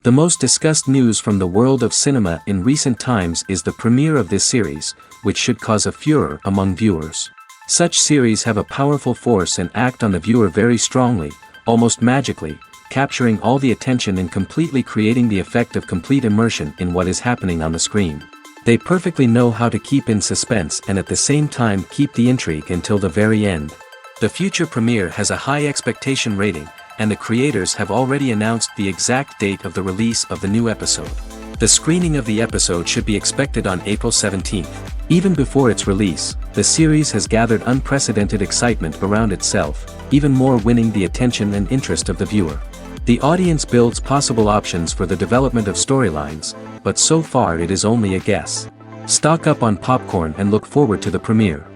The most discussed news from the world of cinema in recent times is the premiere of this series, which should cause a furor among viewers. Such series have a powerful force and act on the viewer very strongly, almost magically, capturing all the attention and completely creating the effect of complete immersion in what is happening on the screen. They perfectly know how to keep in suspense and at the same time keep the intrigue until the very end. The future premiere has a high expectation rating, and the creators have already announced the exact date of the release of the new episode. The screening of the episode should be expected on April 17th. Even before its release, the series has gathered unprecedented excitement around itself, even more winning the attention and interest of the viewer. The audience builds possible options for the development of storylines, but so far it is only a guess. Stock up on popcorn and look forward to the premiere.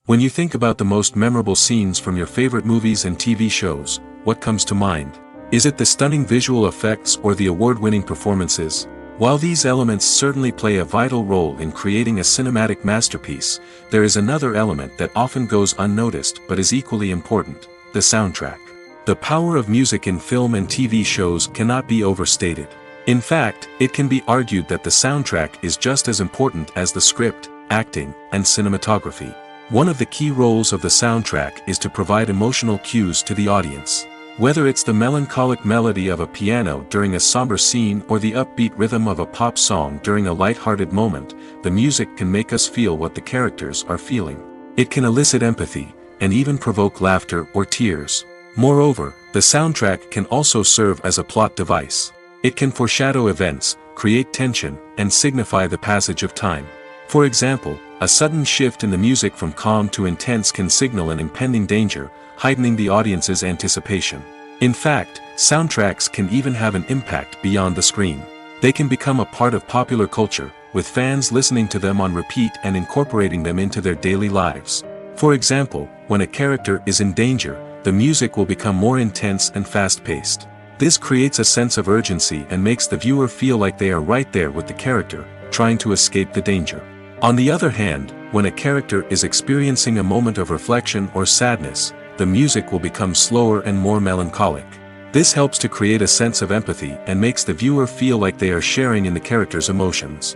When you think about the most memorable scenes from your favorite movies and TV shows, what comes to mind? Is it the stunning visual effects or the award-winning performances? While these elements certainly play a vital role in creating a cinematic masterpiece, there is another element that often goes unnoticed but is equally important: the soundtrack. The power of music in film and TV shows cannot be overstated. In fact, it can be argued that the soundtrack is just as important as the script, acting, and cinematography. One of the key roles of the soundtrack is to provide emotional cues to the audience. Whether it's the melancholic melody of a piano during a somber scene or the upbeat rhythm of a pop song during a light-hearted moment, the music can make us feel what the characters are feeling. It can elicit empathy, and even provoke laughter or tears. Moreover, the soundtrack can also serve as a plot device. It can foreshadow events, create tension, and signify the passage of time. For example, a sudden shift in the music from calm to intense can signal an impending danger, heightening the audience's anticipation. In fact, soundtracks can even have an impact beyond the screen. They can become a part of popular culture, with fans listening to them on repeat and incorporating them into their daily lives. For example, when a character is in danger, the music will become more intense and fast-paced. This creates a sense of urgency and makes the viewer feel like they are right there with the character, trying to escape the danger. On the other hand, when a character is experiencing a moment of reflection or sadness, the music will become slower and more melancholic. This helps to create a sense of empathy and makes the viewer feel like they are sharing in the character's emotions.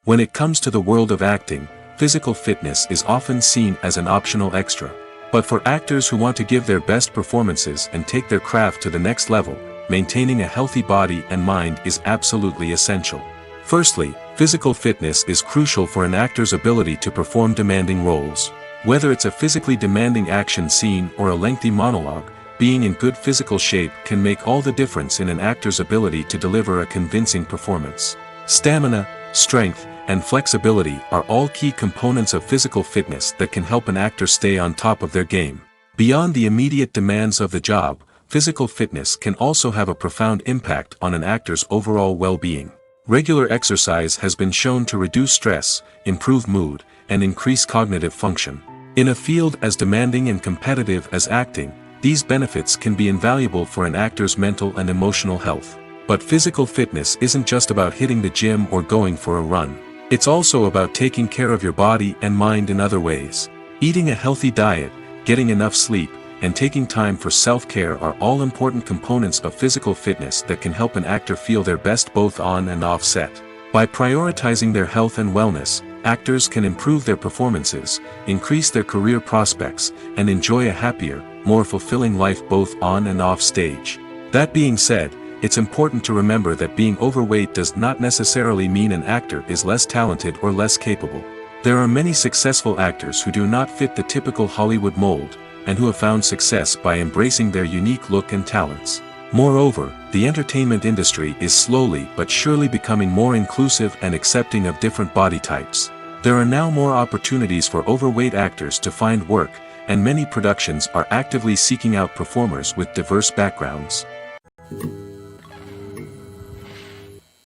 When it comes to the world of acting, physical fitness is often seen as an optional extra. But for actors who want to give their best performances and take their craft to the next level, maintaining a healthy body and mind is absolutely essential. Firstly, physical fitness is crucial for an actor's ability to perform demanding roles. Whether it's a physically demanding action scene or a lengthy monologue, being in good physical shape can make all the difference in an actor's ability to deliver a convincing performance. Stamina, strength, and flexibility are all key components of physical fitness that can help an actor stay on top of their game. Beyond the immediate demands of the job, physical fitness can also have a profound impact on an actor's overall well-being. Regular exercise has been shown to reduce stress, improve mood, and increase cognitive function. In a field as demanding and competitive as acting, these benefits can be invaluable for an actor's mental and emotional health. But physical fitness isn't just about hitting the gym or going for a run. It's also about taking care of your body and mind in other ways. Eating a healthy diet, getting enough sleep, and taking time for self-care are all important components of physical fitness that can help an actor feel their best both on and off set. By prioritizing their health and wellness, actors can improve their performances, increase their career prospects, and enjoy a happier, more fulfilling life both on and off stage. That being said, it's important to remember that being overweight does not necessarily mean an actor is less talented or less capable. There are many successful actors who do not fit the typical Hollywood mold, and who have found success by embracing their unique look and talents. Moreover, the entertainment industry is slowly but surely becoming more inclusive and accepting of different body types. There are now more opportunities for overweight actors to find work, and many productions are actively seeking out performers with diverse backgrounds.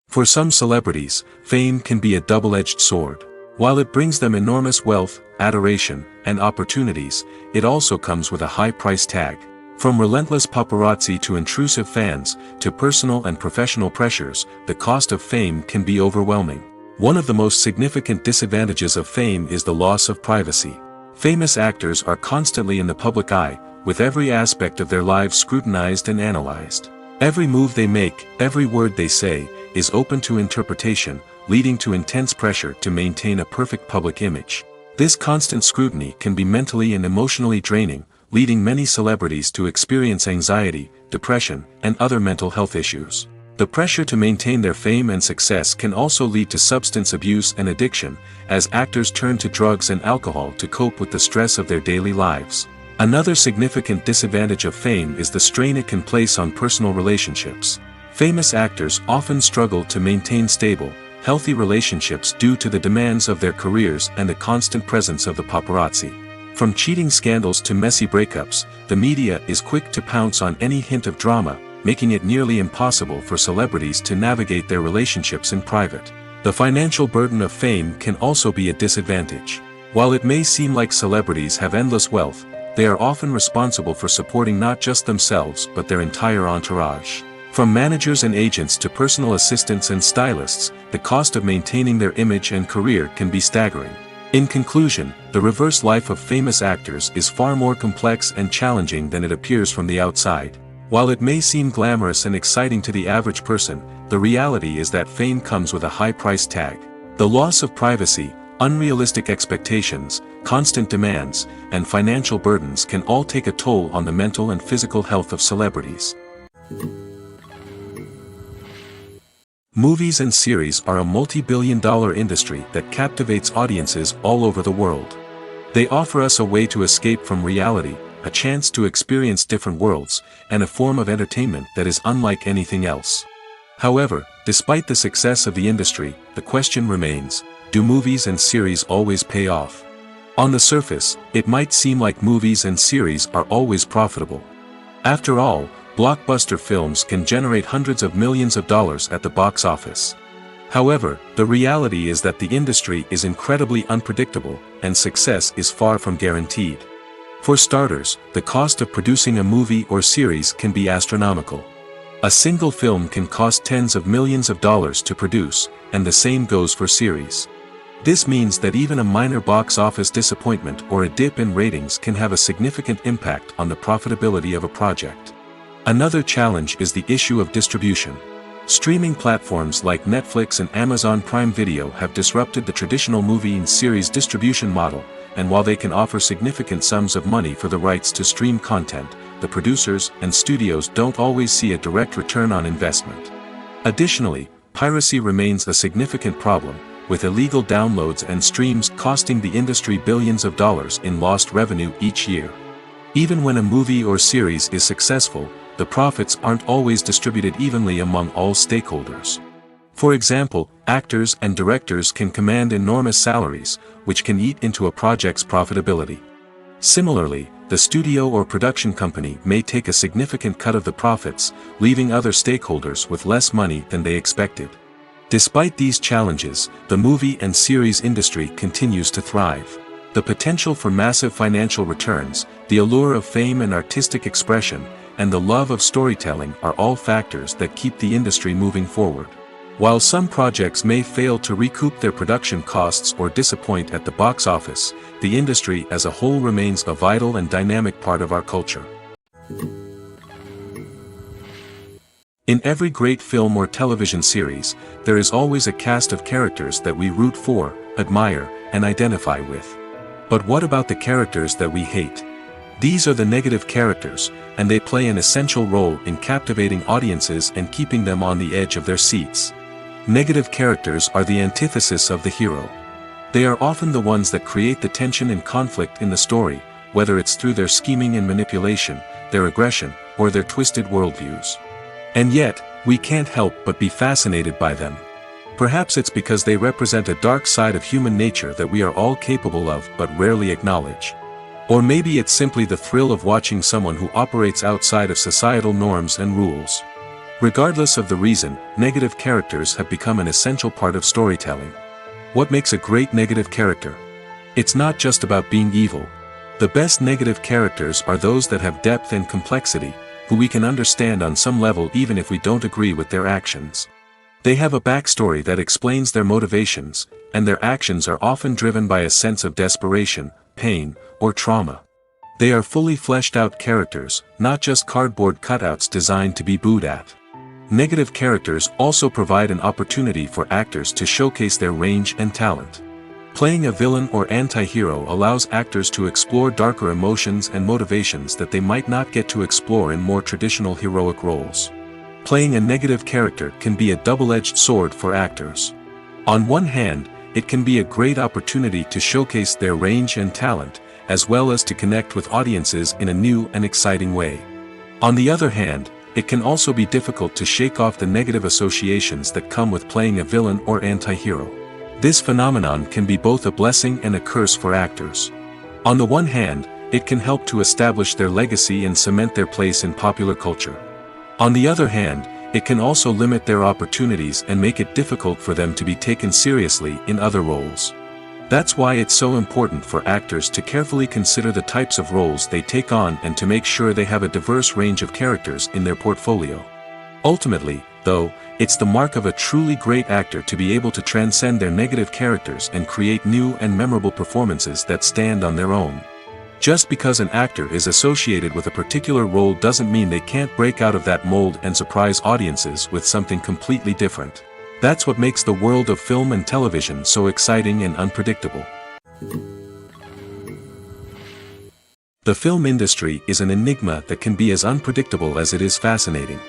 For some celebrities, fame can be a double-edged sword. While it brings them enormous wealth, adoration, and opportunities, it also comes with a high price tag. From relentless paparazzi to intrusive fans, to personal and professional pressures, the cost of fame can be overwhelming. One of the most significant disadvantages of fame is the loss of privacy. Famous actors are constantly in the public eye, with every aspect of their lives scrutinized and analyzed. Every move they make, every word they say, is open to interpretation, leading to intense pressure to maintain a perfect public image. This constant scrutiny can be mentally and emotionally draining, leading many celebrities to experience anxiety, depression, and other mental health issues. The pressure to maintain their fame and success can also lead to substance abuse and addiction, as actors turn to drugs and alcohol to cope with the stress of their daily lives. Another significant disadvantage of fame is the strain it can place on personal relationships. Famous actors often struggle to maintain stable, healthy relationships due to the demands of their careers and the constant presence of the paparazzi. From cheating scandals to messy breakups, the media is quick to pounce on any hint of drama, making it nearly impossible for celebrities to navigate their relationships in private. The financial burden of fame can also be a disadvantage. While it may seem like celebrities have endless wealth, they are often responsible for supporting not just themselves but their entire entourage. From managers and agents to personal assistants and stylists, the cost of maintaining their image and career can be staggering. In conclusion, the reverse life of famous actors is far more complex and challenging than it appears from the outside. While it may seem glamorous and exciting to the average person, the reality is that fame comes with a high price tag. The loss of privacy, unrealistic expectations, constant demands, and financial burdens can all take a toll on the mental and physical health of celebrities. Movies and series are a multi-billion-dollar industry that captivates audiences all over the world. They offer us a way to escape from reality, a chance to experience different worlds, and a form of entertainment that is unlike anything else. However, despite the success of the industry, the question remains, do movies and series always pay off? On the surface, it might seem like movies and series are always profitable. After all, blockbuster films can generate hundreds of millions of dollars at the box office. However, the reality is that the industry is incredibly unpredictable, and success is far from guaranteed. For starters, the cost of producing a movie or series can be astronomical. A single film can cost tens of millions of dollars to produce, and the same goes for series. This means that even a minor box office disappointment or a dip in ratings can have a significant impact on the profitability of a project. Another challenge is the issue of distribution. Streaming platforms like Netflix and Amazon Prime Video have disrupted the traditional movie and series distribution model, and while they can offer significant sums of money for the rights to stream content, the producers and studios don't always see a direct return on investment. Additionally, piracy remains a significant problem, with illegal downloads and streams costing the industry billions of dollars in lost revenue each year. Even when a movie or series is successful, the profits aren't always distributed evenly among all stakeholders. For example, actors and directors can command enormous salaries, which can eat into a project's profitability. Similarly, the studio or production company may take a significant cut of the profits, leaving other stakeholders with less money than they expected. Despite these challenges, the movie and series industry continues to thrive. The potential for massive financial returns, the allure of fame and artistic expression, and the love of storytelling are all factors that keep the industry moving forward. While some projects may fail to recoup their production costs or disappoint at the box office, the industry as a whole remains a vital and dynamic part of our culture. In every great film or television series, there is always a cast of characters that we root for, admire, and identify with. But what about the characters that we hate? These are the negative characters, and they play an essential role in captivating audiences and keeping them on the edge of their seats. Negative characters are the antithesis of the hero. They are often the ones that create the tension and conflict in the story, whether it's through their scheming and manipulation, their aggression, or their twisted worldviews. And yet, we can't help but be fascinated by them. Perhaps it's because they represent a dark side of human nature that we are all capable of but rarely acknowledge. Or maybe it's simply the thrill of watching someone who operates outside of societal norms and rules. Regardless of the reason, negative characters have become an essential part of storytelling. What makes a great negative character? It's not just about being evil. The best negative characters are those that have depth and complexity, who we can understand on some level even if we don't agree with their actions. They have a backstory that explains their motivations, and their actions are often driven by a sense of desperation, pain, or trauma. They are fully fleshed out characters, not just cardboard cutouts designed to be booed at. Negative characters also provide an opportunity for actors to showcase their range and talent. Playing a villain or anti-hero allows actors to explore darker emotions and motivations that they might not get to explore in more traditional heroic roles. Playing a negative character can be a double-edged sword for actors. On one hand, it can be a great opportunity to showcase their range and talent, as well as to connect with audiences in a new and exciting way. On the other hand, it can also be difficult to shake off the negative associations that come with playing a villain or anti-hero. This phenomenon can be both a blessing and a curse for actors. On the one hand, it can help to establish their legacy and cement their place in popular culture. On the other hand, it can also limit their opportunities and make it difficult for them to be taken seriously in other roles. That's why it's so important for actors to carefully consider the types of roles they take on and to make sure they have a diverse range of characters in their portfolio. Ultimately, though, it's the mark of a truly great actor to be able to transcend their negative characters and create new and memorable performances that stand on their own. Just because an actor is associated with a particular role doesn't mean they can't break out of that mold and surprise audiences with something completely different. That's what makes the world of film and television so exciting and unpredictable. The film industry is an enigma that can be as unpredictable as it is fascinating.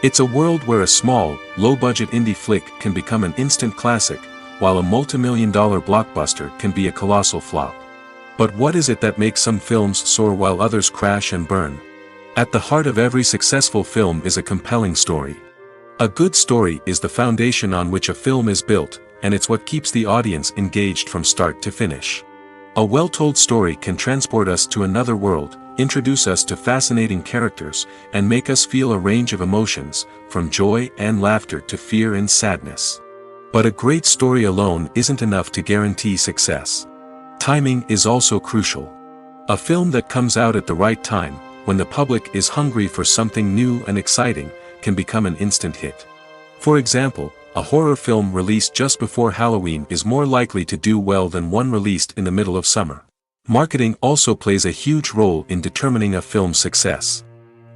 It's a world where a small, low-budget indie flick can become an instant classic, while a multi-million-dollar blockbuster can be a colossal flop. But what is it that makes some films soar while others crash and burn? At the heart of every successful film is a compelling story. A good story is the foundation on which a film is built, and it's what keeps the audience engaged from start to finish. A well-told story can transport us to another world, introduce us to fascinating characters, and make us feel a range of emotions, from joy and laughter to fear and sadness. But a great story alone isn't enough to guarantee success. Timing is also crucial. A film that comes out at the right time, when the public is hungry for something new and exciting, can become an instant hit. For example, a horror film released just before Halloween is more likely to do well than one released in the middle of summer. Marketing also plays a huge role in determining a film's success.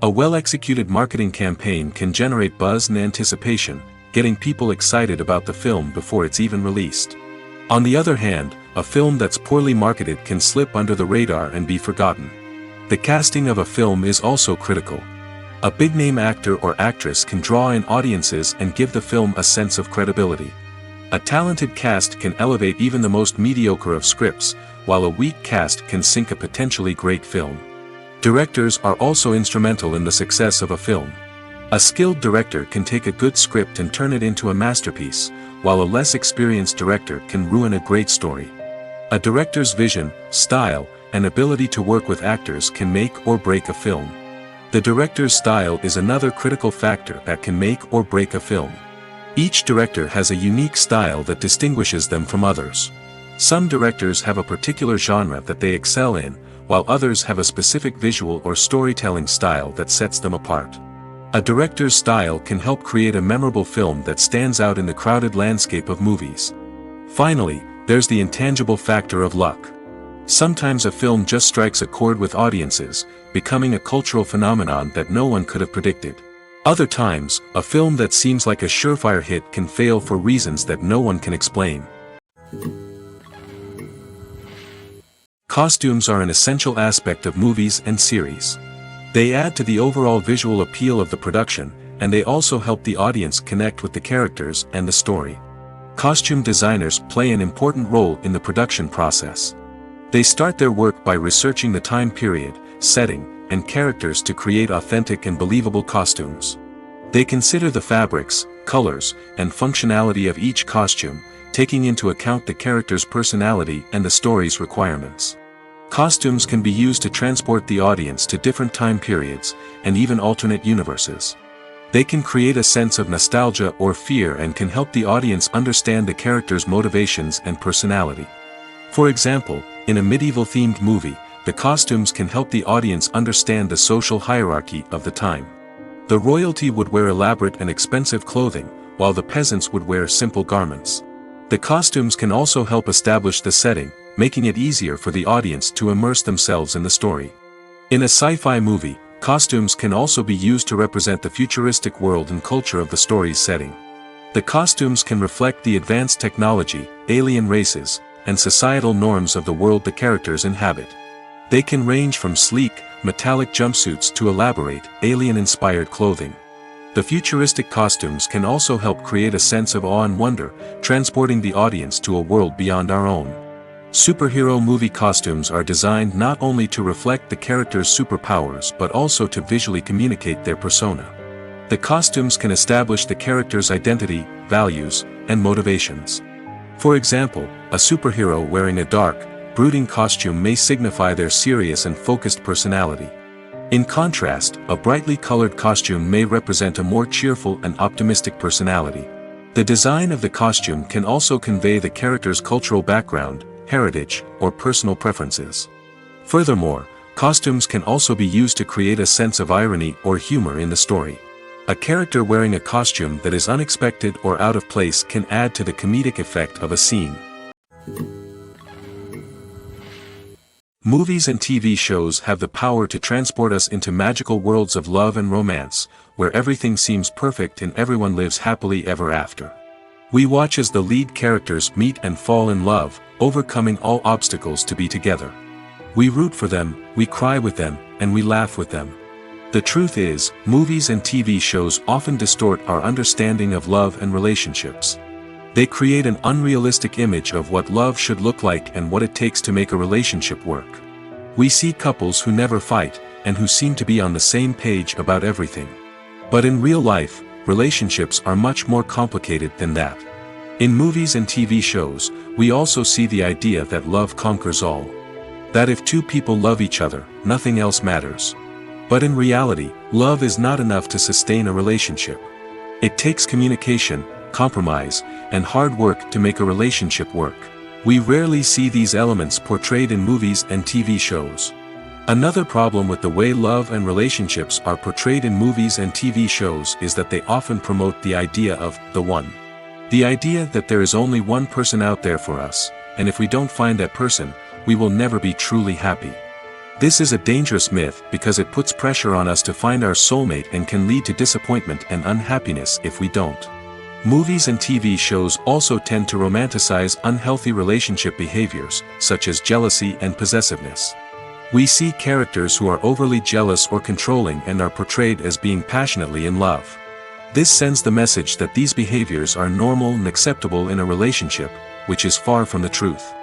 A well-executed marketing campaign can generate buzz and anticipation, getting people excited about the film before it's even released. On the other hand, a film that's poorly marketed can slip under the radar and be forgotten. The casting of a film is also critical. A big-name actor or actress can draw in audiences and give the film a sense of credibility. A talented cast can elevate even the most mediocre of scripts, while a weak cast can sink a potentially great film. Directors are also instrumental in the success of a film. A skilled director can take a good script and turn it into a masterpiece, while a less experienced director can ruin a great story. A director's vision, style, and ability to work with actors can make or break a film. The director's style is another critical factor that can make or break a film. Each director has a unique style that distinguishes them from others. Some directors have a particular genre that they excel in, while others have a specific visual or storytelling style that sets them apart. A director's style can help create a memorable film that stands out in the crowded landscape of movies. Finally, there's the intangible factor of luck. Sometimes a film just strikes a chord with audiences, becoming a cultural phenomenon that no one could have predicted. Other times, a film that seems like a surefire hit can fail for reasons that no one can explain. Costumes are an essential aspect of movies and series. They add to the overall visual appeal of the production, and they also help the audience connect with the characters and the story. Costume designers play an important role in the production process. They start their work by researching the time period, setting, and characters to create authentic and believable costumes. They consider the fabrics, colors, and functionality of each costume, taking into account the character's personality and the story's requirements. Costumes can be used to transport the audience to different time periods, and even alternate universes. They can create a sense of nostalgia or fear and can help the audience understand the character's motivations and personality. For example, in a medieval-themed movie, the costumes can help the audience understand the social hierarchy of the time. The royalty would wear elaborate and expensive clothing, while the peasants would wear simple garments. The costumes can also help establish the setting, making it easier for the audience to immerse themselves in the story. In a sci-fi movie, costumes can also be used to represent the futuristic world and culture of the story's setting. The costumes can reflect the advanced technology, alien races, and societal norms of the world the characters inhabit. They can range from sleek, metallic jumpsuits to elaborate, alien-inspired clothing. The futuristic costumes can also help create a sense of awe and wonder, transporting the audience to a world beyond our own. Superhero movie costumes are designed not only to reflect the character's superpowers but also to visually communicate their persona. The costumes can establish the character's identity, values, and motivations. For example, a superhero wearing a dark, brooding costume may signify their serious and focused personality. In contrast, a brightly colored costume may represent a more cheerful and optimistic personality. The design of the costume can also convey the character's cultural background, heritage, or personal preferences. Furthermore, costumes can also be used to create a sense of irony or humor in the story. A character wearing a costume that is unexpected or out of place can add to the comedic effect of a scene. Movies and TV shows have the power to transport us into magical worlds of love and romance, where everything seems perfect and everyone lives happily ever after. We watch as the lead characters meet and fall in love, overcoming all obstacles to be together. We root for them, we cry with them, and we laugh with them. The truth is, movies and TV shows often distort our understanding of love and relationships. They create an unrealistic image of what love should look like and what it takes to make a relationship work. We see couples who never fight, and who seem to be on the same page about everything. But in real life, relationships are much more complicated than that. In movies and TV shows, we also see the idea that love conquers all. That if two people love each other, nothing else matters. But in reality, love is not enough to sustain a relationship. It takes communication, compromise, and hard work to make a relationship work. We rarely see these elements portrayed in movies and TV shows. Another problem with the way love and relationships are portrayed in movies and TV shows is that they often promote the idea of the one. The idea that there is only one person out there for us, and if we don't find that person, we will never be truly happy. This is a dangerous myth because it puts pressure on us to find our soulmate and can lead to disappointment and unhappiness if we don't. Movies and TV shows also tend to romanticize unhealthy relationship behaviors, such as jealousy and possessiveness. We see characters who are overly jealous or controlling and are portrayed as being passionately in love. This sends the message that these behaviors are normal and acceptable in a relationship, which is far from the truth.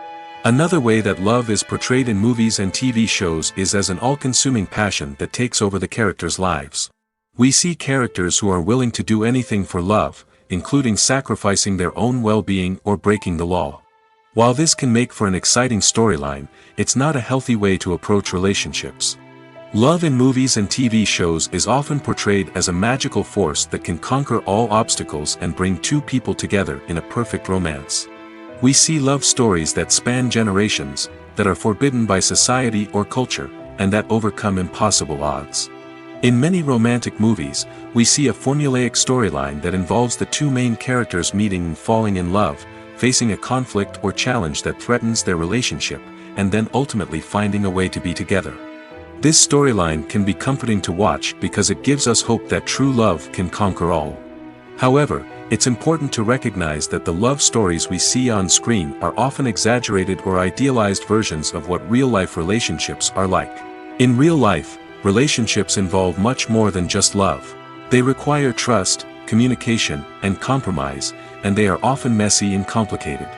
Another way that love is portrayed in movies and TV shows is as an all-consuming passion that takes over the characters' lives. We see characters who are willing to do anything for love, including sacrificing their own well-being or breaking the law. While this can make for an exciting storyline, it's not a healthy way to approach relationships. Love in movies and TV shows is often portrayed as a magical force that can conquer all obstacles and bring two people together in a perfect romance. We see love stories that span generations, that are forbidden by society or culture, and that overcome impossible odds. In many romantic movies, we see a formulaic storyline that involves the two main characters meeting and falling in love, facing a conflict or challenge that threatens their relationship, and then ultimately finding a way to be together. This storyline can be comforting to watch because it gives us hope that true love can conquer all. However, it's important to recognize that the love stories we see on screen are often exaggerated or idealized versions of what real-life relationships are like. In real life, relationships involve much more than just love. They require trust, communication, and compromise, and they are often messy and complicated.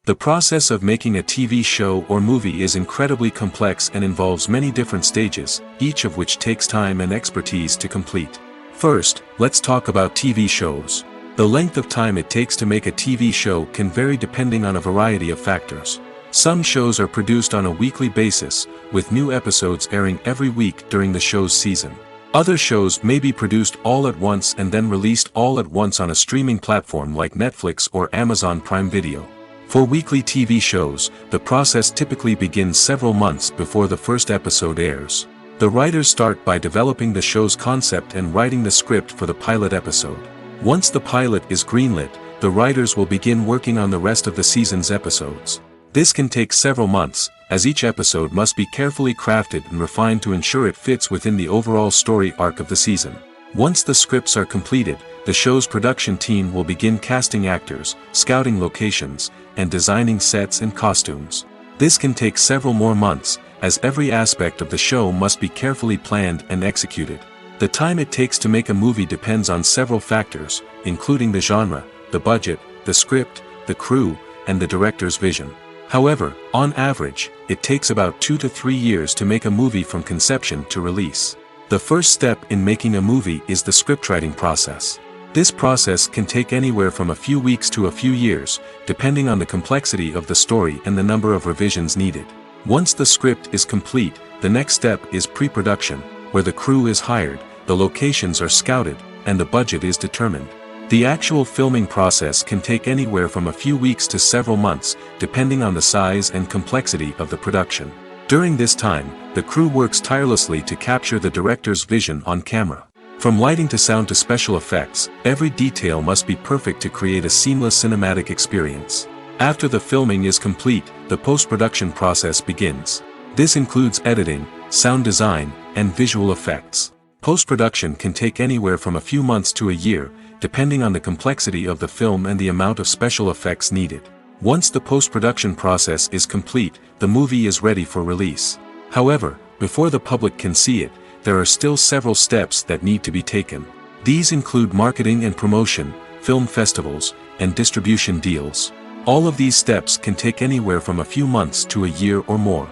The process of making a TV show or movie is incredibly complex and involves many different stages, each of which takes time and expertise to complete. First, let's talk about TV shows. The length of time it takes to make a TV show can vary depending on a variety of factors. Some shows are produced on a weekly basis, with new episodes airing every week during the show's season. Other shows may be produced all at once and then released all at once on a streaming platform like Netflix or Amazon Prime Video. For weekly TV shows, the process typically begins several months before the first episode airs. The writers start by developing the show's concept and writing the script for the pilot episode. Once the pilot is greenlit, the writers will begin working on the rest of the season's episodes. This can take several months, as each episode must be carefully crafted and refined to ensure it fits within the overall story arc of the season. Once the scripts are completed, the show's production team will begin casting actors, scouting locations, and designing sets and costumes. This can take several more months, as every aspect of the show must be carefully planned and executed. The time it takes to make a movie depends on several factors, including the genre, the budget, the script, the crew, and the director's vision. However, on average, it takes about 2 to 3 years to make a movie from conception to release. The first step in making a movie is the scriptwriting process. This process can take anywhere from a few weeks to a few years, depending on the complexity of the story and the number of revisions needed. Once the script is complete, the next step is pre-production, where the crew is hired, the locations are scouted, and the budget is determined. The actual filming process can take anywhere from a few weeks to several months, depending on the size and complexity of the production. During this time, the crew works tirelessly to capture the director's vision on camera. From lighting to sound to special effects, every detail must be perfect to create a seamless cinematic experience. After the filming is complete, the post-production process begins. This includes editing, sound design, and visual effects. Post-production can take anywhere from a few months to a year, depending on the complexity of the film and the amount of special effects needed. Once the post-production process is complete, the movie is ready for release. However, before the public can see it, there are still several steps that need to be taken. These include marketing and promotion, film festivals, and distribution deals. All of these steps can take anywhere from a few months to a year or more.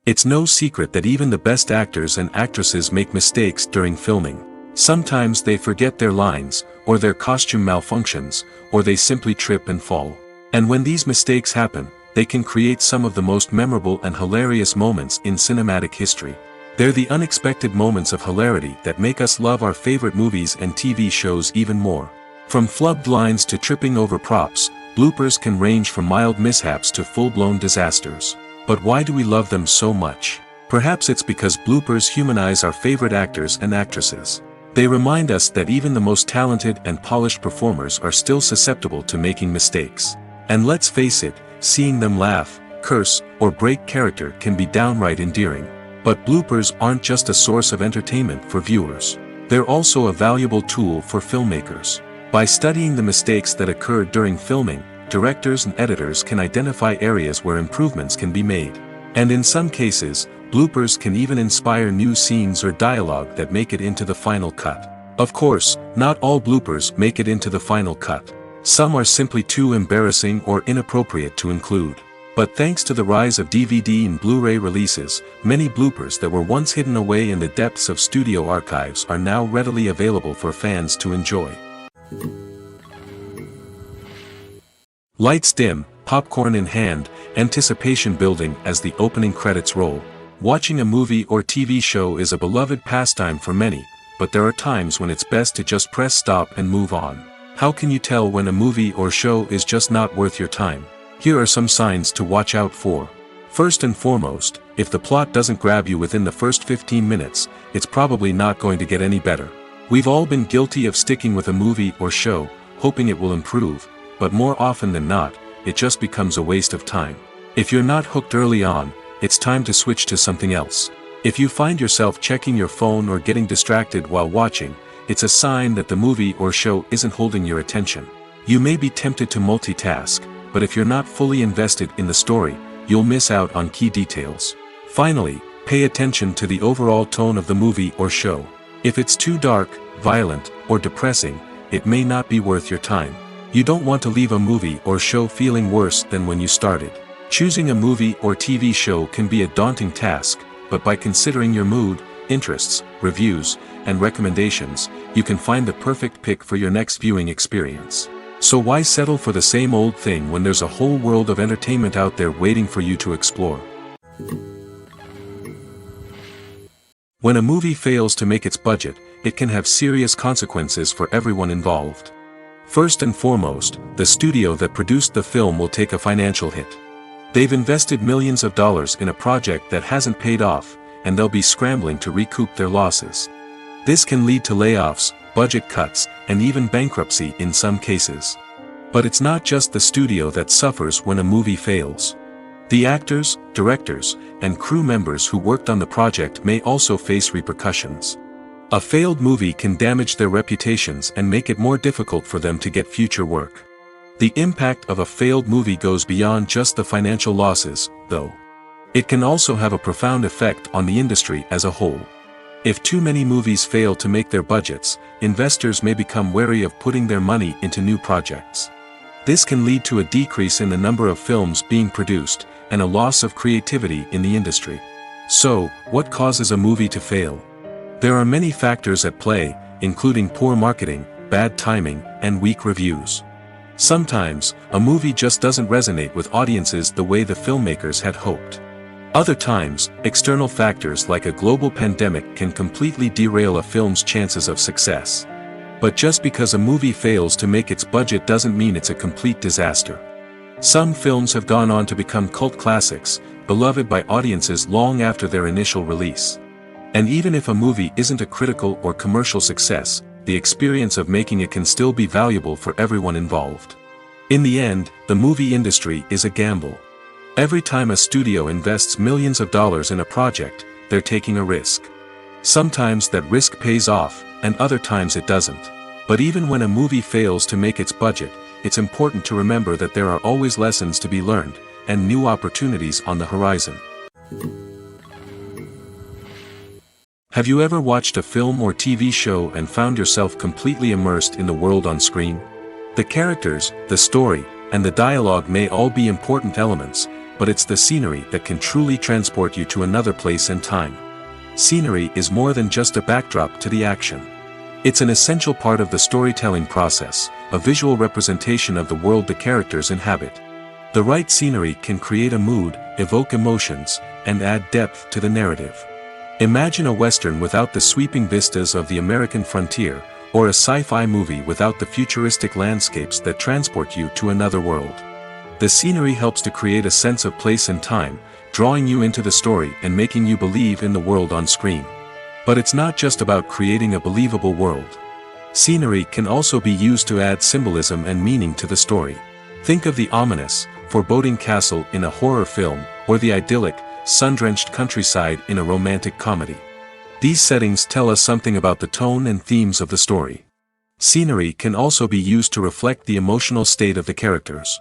It's no secret that even the best actors and actresses make mistakes during filming. Sometimes they forget their lines, or their costume malfunctions, or they simply trip and fall. And when these mistakes happen, they can create some of the most memorable and hilarious moments in cinematic history. They're the unexpected moments of hilarity that make us love our favorite movies and TV shows even more. From flubbed lines to tripping over props, bloopers can range from mild mishaps to full-blown disasters. But why do we love them so much? Perhaps it's because bloopers humanize our favorite actors and actresses. They remind us that even the most talented and polished performers are still susceptible to making mistakes. And let's face it, seeing them laugh, curse, or break character can be downright endearing. But bloopers aren't just a source of entertainment for viewers. They're also a valuable tool for filmmakers. By studying the mistakes that occurred during filming, directors and editors can identify areas where improvements can be made. And in some cases, bloopers can even inspire new scenes or dialogue that make it into the final cut. Of course, not all bloopers make it into the final cut. Some are simply too embarrassing or inappropriate to include. But thanks to the rise of DVD and Blu-ray releases, many bloopers that were once hidden away in the depths of studio archives are now readily available for fans to enjoy. Lights dim, popcorn in hand, anticipation building as the opening credits roll. Watching a movie or TV show is a beloved pastime for many, but there are times when it's best to just press stop and move on. How can you tell when a movie or show is just not worth your time? Here are some signs to watch out for. First and foremost, if the plot doesn't grab you within the first 15 minutes, it's probably not going to get any better. We've all been guilty of sticking with a movie or show, hoping it will improve, but more often than not, it just becomes a waste of time. If you're not hooked early on, it's time to switch to something else. If you find yourself checking your phone or getting distracted while watching, it's a sign that the movie or show isn't holding your attention. You may be tempted to multitask, but if you're not fully invested in the story, you'll miss out on key details. Finally, pay attention to the overall tone of the movie or show. If it's too dark, violent, or depressing, it may not be worth your time. You don't want to leave a movie or show feeling worse than when you started. Choosing a movie or TV show can be a daunting task, but by considering your mood, interests, reviews, and recommendations, you can find the perfect pick for your next viewing experience. So why settle for the same old thing when there's a whole world of entertainment out there waiting for you to explore? When a movie fails to make its budget, it can have serious consequences for everyone involved. First and foremost, the studio that produced the film will take a financial hit. They've invested millions of dollars in a project that hasn't paid off, and they'll be scrambling to recoup their losses. This can lead to layoffs, budget cuts, and even bankruptcy in some cases. But it's not just the studio that suffers when a movie fails. The actors, directors, and crew members who worked on the project may also face repercussions. A failed movie can damage their reputations and make it more difficult for them to get future work. The impact of a failed movie goes beyond just the financial losses, though. It can also have a profound effect on the industry as a whole. If too many movies fail to make their budgets, investors may become wary of putting their money into new projects. This can lead to a decrease in the number of films being produced, and a loss of creativity in the industry. So, what causes a movie to fail? There are many factors at play, including poor marketing, bad timing, and weak reviews. Sometimes, a movie just doesn't resonate with audiences the way the filmmakers had hoped. Other times, external factors like a global pandemic can completely derail a film's chances of success. But just because a movie fails to make its budget doesn't mean it's a complete disaster. Some films have gone on to become cult classics, beloved by audiences long after their initial release. And even if a movie isn't a critical or commercial success, the experience of making it can still be valuable for everyone involved. In the end, the movie industry is a gamble. Every time a studio invests millions of dollars in a project, they're taking a risk. Sometimes that risk pays off, and other times it doesn't. But even when a movie fails to make its budget, it's important to remember that there are always lessons to be learned, and new opportunities on the horizon. Have you ever watched a film or TV show and found yourself completely immersed in the world on screen? The characters, the story, and the dialogue may all be important elements, but it's the scenery that can truly transport you to another place and time. Scenery is more than just a backdrop to the action. It's an essential part of the storytelling process, a visual representation of the world the characters inhabit. The right scenery can create a mood, evoke emotions, and add depth to the narrative. Imagine a Western without the sweeping vistas of the American frontier, or a sci-fi movie without the futuristic landscapes that transport you to another world. The scenery helps to create a sense of place and time, drawing you into the story and making you believe in the world on screen. But it's not just about creating a believable world. Scenery can also be used to add symbolism and meaning to the story. Think of the ominous, foreboding castle in a horror film, or the idyllic, sun-drenched countryside in a romantic comedy. These settings tell us something about the tone and themes of the story. Scenery can also be used to reflect the emotional state of the characters.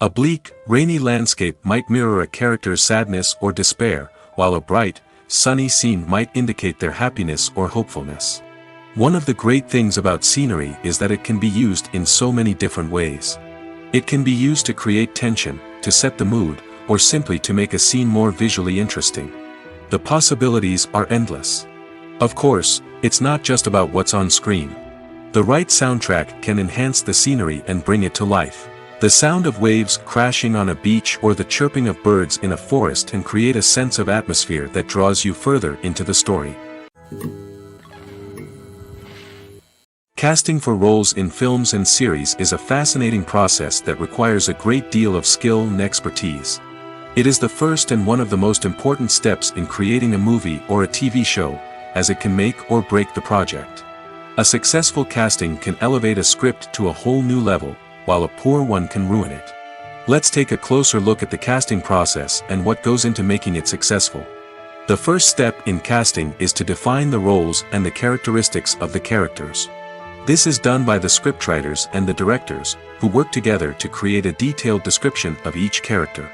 A bleak, rainy landscape might mirror a character's sadness or despair, while a bright, sunny scene might indicate their happiness or hopefulness. One of the great things about scenery is that it can be used in so many different ways. It can be used to create tension, to set the mood, or simply to make a scene more visually interesting. The possibilities are endless. Of course, it's not just about what's on screen. The right soundtrack can enhance the scenery and bring it to life. The sound of waves crashing on a beach or the chirping of birds in a forest can create a sense of atmosphere that draws you further into the story. Casting for roles in films and series is a fascinating process that requires a great deal of skill and expertise. It is the first and one of the most important steps in creating a movie or a TV show, as it can make or break the project. A successful casting can elevate a script to a whole new level, while a poor one can ruin it. Let's take a closer look at the casting process and what goes into making it successful. The first step in casting is to define the roles and the characteristics of the characters. This is done by the scriptwriters and the directors, who work together to create a detailed description of each character.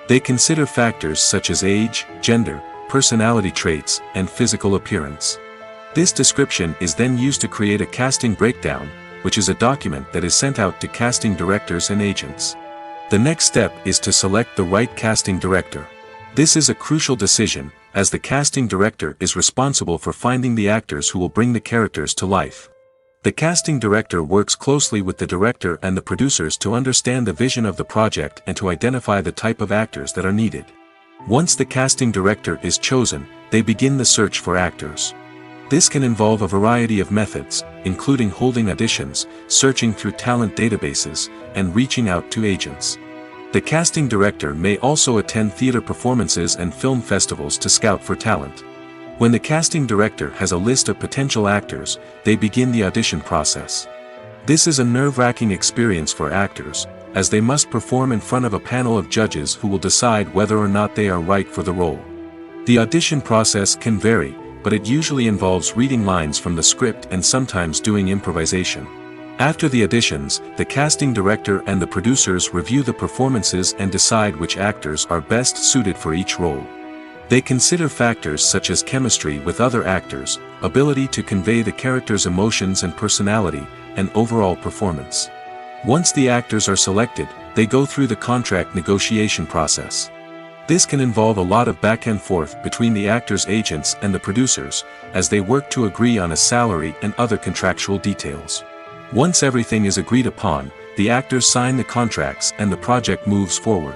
They consider factors such as age, gender, personality traits, and physical appearance. This description is then used to create a casting breakdown, which is a document that is sent out to casting directors and agents. The next step is to select the right casting director. This is a crucial decision, as the casting director is responsible for finding the actors who will bring the characters to life. The casting director works closely with the director and the producers to understand the vision of the project and to identify the type of actors that are needed. Once the casting director is chosen, they begin the search for actors. This can involve a variety of methods, including holding auditions, searching through talent databases, and reaching out to agents. The casting director may also attend theater performances and film festivals to scout for talent. When the casting director has a list of potential actors, they begin the audition process. This is a nerve-wracking experience for actors, as they must perform in front of a panel of judges who will decide whether or not they are right for the role. The audition process can vary, but it usually involves reading lines from the script and sometimes doing improvisation. After the auditions, the casting director and the producers review the performances and decide which actors are best suited for each role. They consider factors such as chemistry with other actors, ability to convey the character's emotions and personality, and overall performance. Once the actors are selected, they go through the contract negotiation process. This can involve a lot of back and forth between the actors' agents and the producers, as they work to agree on a salary and other contractual details. Once everything is agreed upon, the actors sign the contracts and the project moves forward.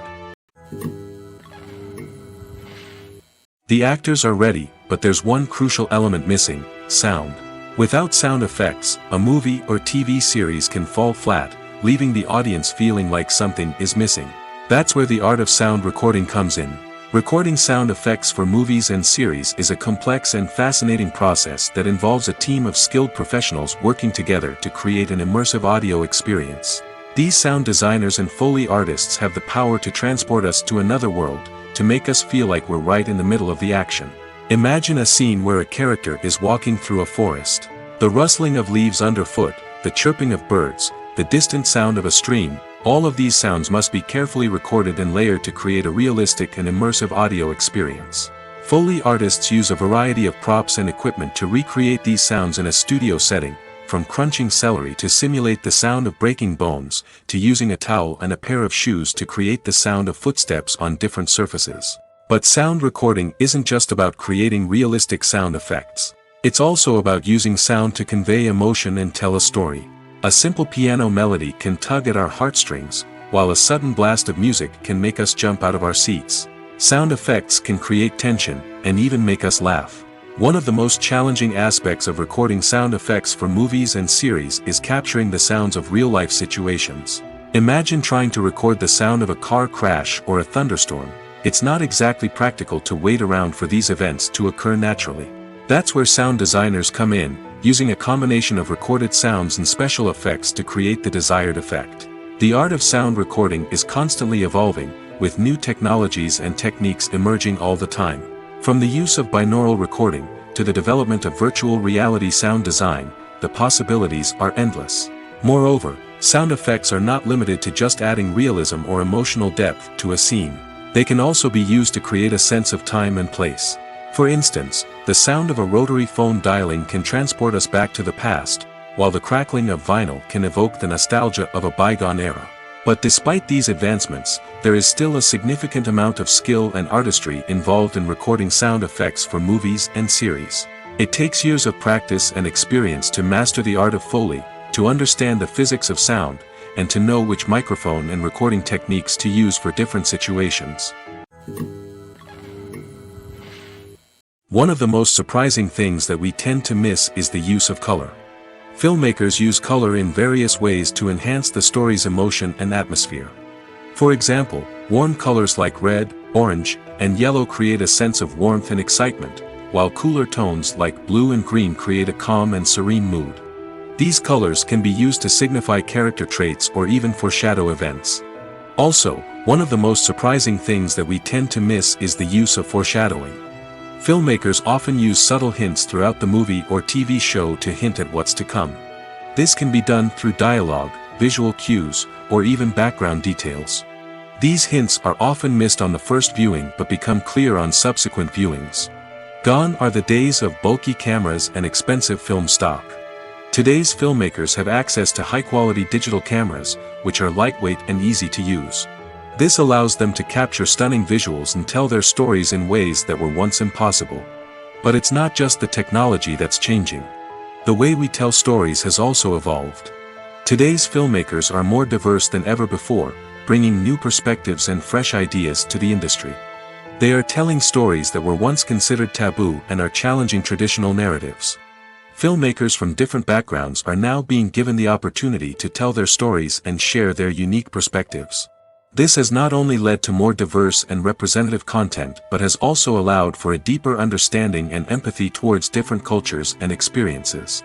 The actors are ready, but there's one crucial element missing: sound. Without sound effects, a movie or TV series can fall flat, leaving the audience feeling like something is missing. That's where the art of sound recording comes in. Recording sound effects for movies and series is a complex and fascinating process that involves a team of skilled professionals working together to create an immersive audio experience. These sound designers and Foley artists have the power to transport us to another world, to make us feel like we're right in the middle of the action. Imagine a scene where a character is walking through a forest. The rustling of leaves underfoot, the chirping of birds, the distant sound of a stream, all of these sounds must be carefully recorded and layered to create a realistic and immersive audio experience. Foley artists use a variety of props and equipment to recreate these sounds in a studio setting, from crunching celery to simulate the sound of breaking bones, to using a towel and a pair of shoes to create the sound of footsteps on different surfaces. But sound recording isn't just about creating realistic sound effects. It's also about using sound to convey emotion and tell a story. A simple piano melody can tug at our heartstrings, while a sudden blast of music can make us jump out of our seats. Sound effects can create tension, and even make us laugh. One of the most challenging aspects of recording sound effects for movies and series is capturing the sounds of real-life situations. Imagine trying to record the sound of a car crash or a thunderstorm. It's not exactly practical to wait around for these events to occur naturally. That's where sound designers come in, using a combination of recorded sounds and special effects to create the desired effect. The art of sound recording is constantly evolving, with new technologies and techniques emerging all the time. From the use of binaural recording, to the development of virtual reality sound design, the possibilities are endless. Moreover, sound effects are not limited to just adding realism or emotional depth to a scene. They can also be used to create a sense of time and place. For instance, the sound of a rotary phone dialing can transport us back to the past, while the crackling of vinyl can evoke the nostalgia of a bygone era. But despite these advancements, there is still a significant amount of skill and artistry involved in recording sound effects for movies and series. It takes years of practice and experience to master the art of Foley, to understand the physics of sound, and to know which microphone and recording techniques to use for different situations. One of the most surprising things that we tend to miss is the use of color. Filmmakers use color in various ways to enhance the story's emotion and atmosphere. For example, warm colors like red, orange, and yellow create a sense of warmth and excitement, while cooler tones like blue and green create a calm and serene mood. These colors can be used to signify character traits or even foreshadow events. Also, one of the most surprising things that we tend to miss is the use of foreshadowing. Filmmakers often use subtle hints throughout the movie or TV show to hint at what's to come. This can be done through dialogue, visual cues, or even background details. These hints are often missed on the first viewing but become clear on subsequent viewings. Gone are the days of bulky cameras and expensive film stock. Today's filmmakers have access to high-quality digital cameras, which are lightweight and easy to use. This allows them to capture stunning visuals and tell their stories in ways that were once impossible. But it's not just the technology that's changing. The way we tell stories has also evolved. Today's filmmakers are more diverse than ever before, bringing new perspectives and fresh ideas to the industry. They are telling stories that were once considered taboo and are challenging traditional narratives. Filmmakers from different backgrounds are now being given the opportunity to tell their stories and share their unique perspectives. This has not only led to more diverse and representative content but has also allowed for a deeper understanding and empathy towards different cultures and experiences.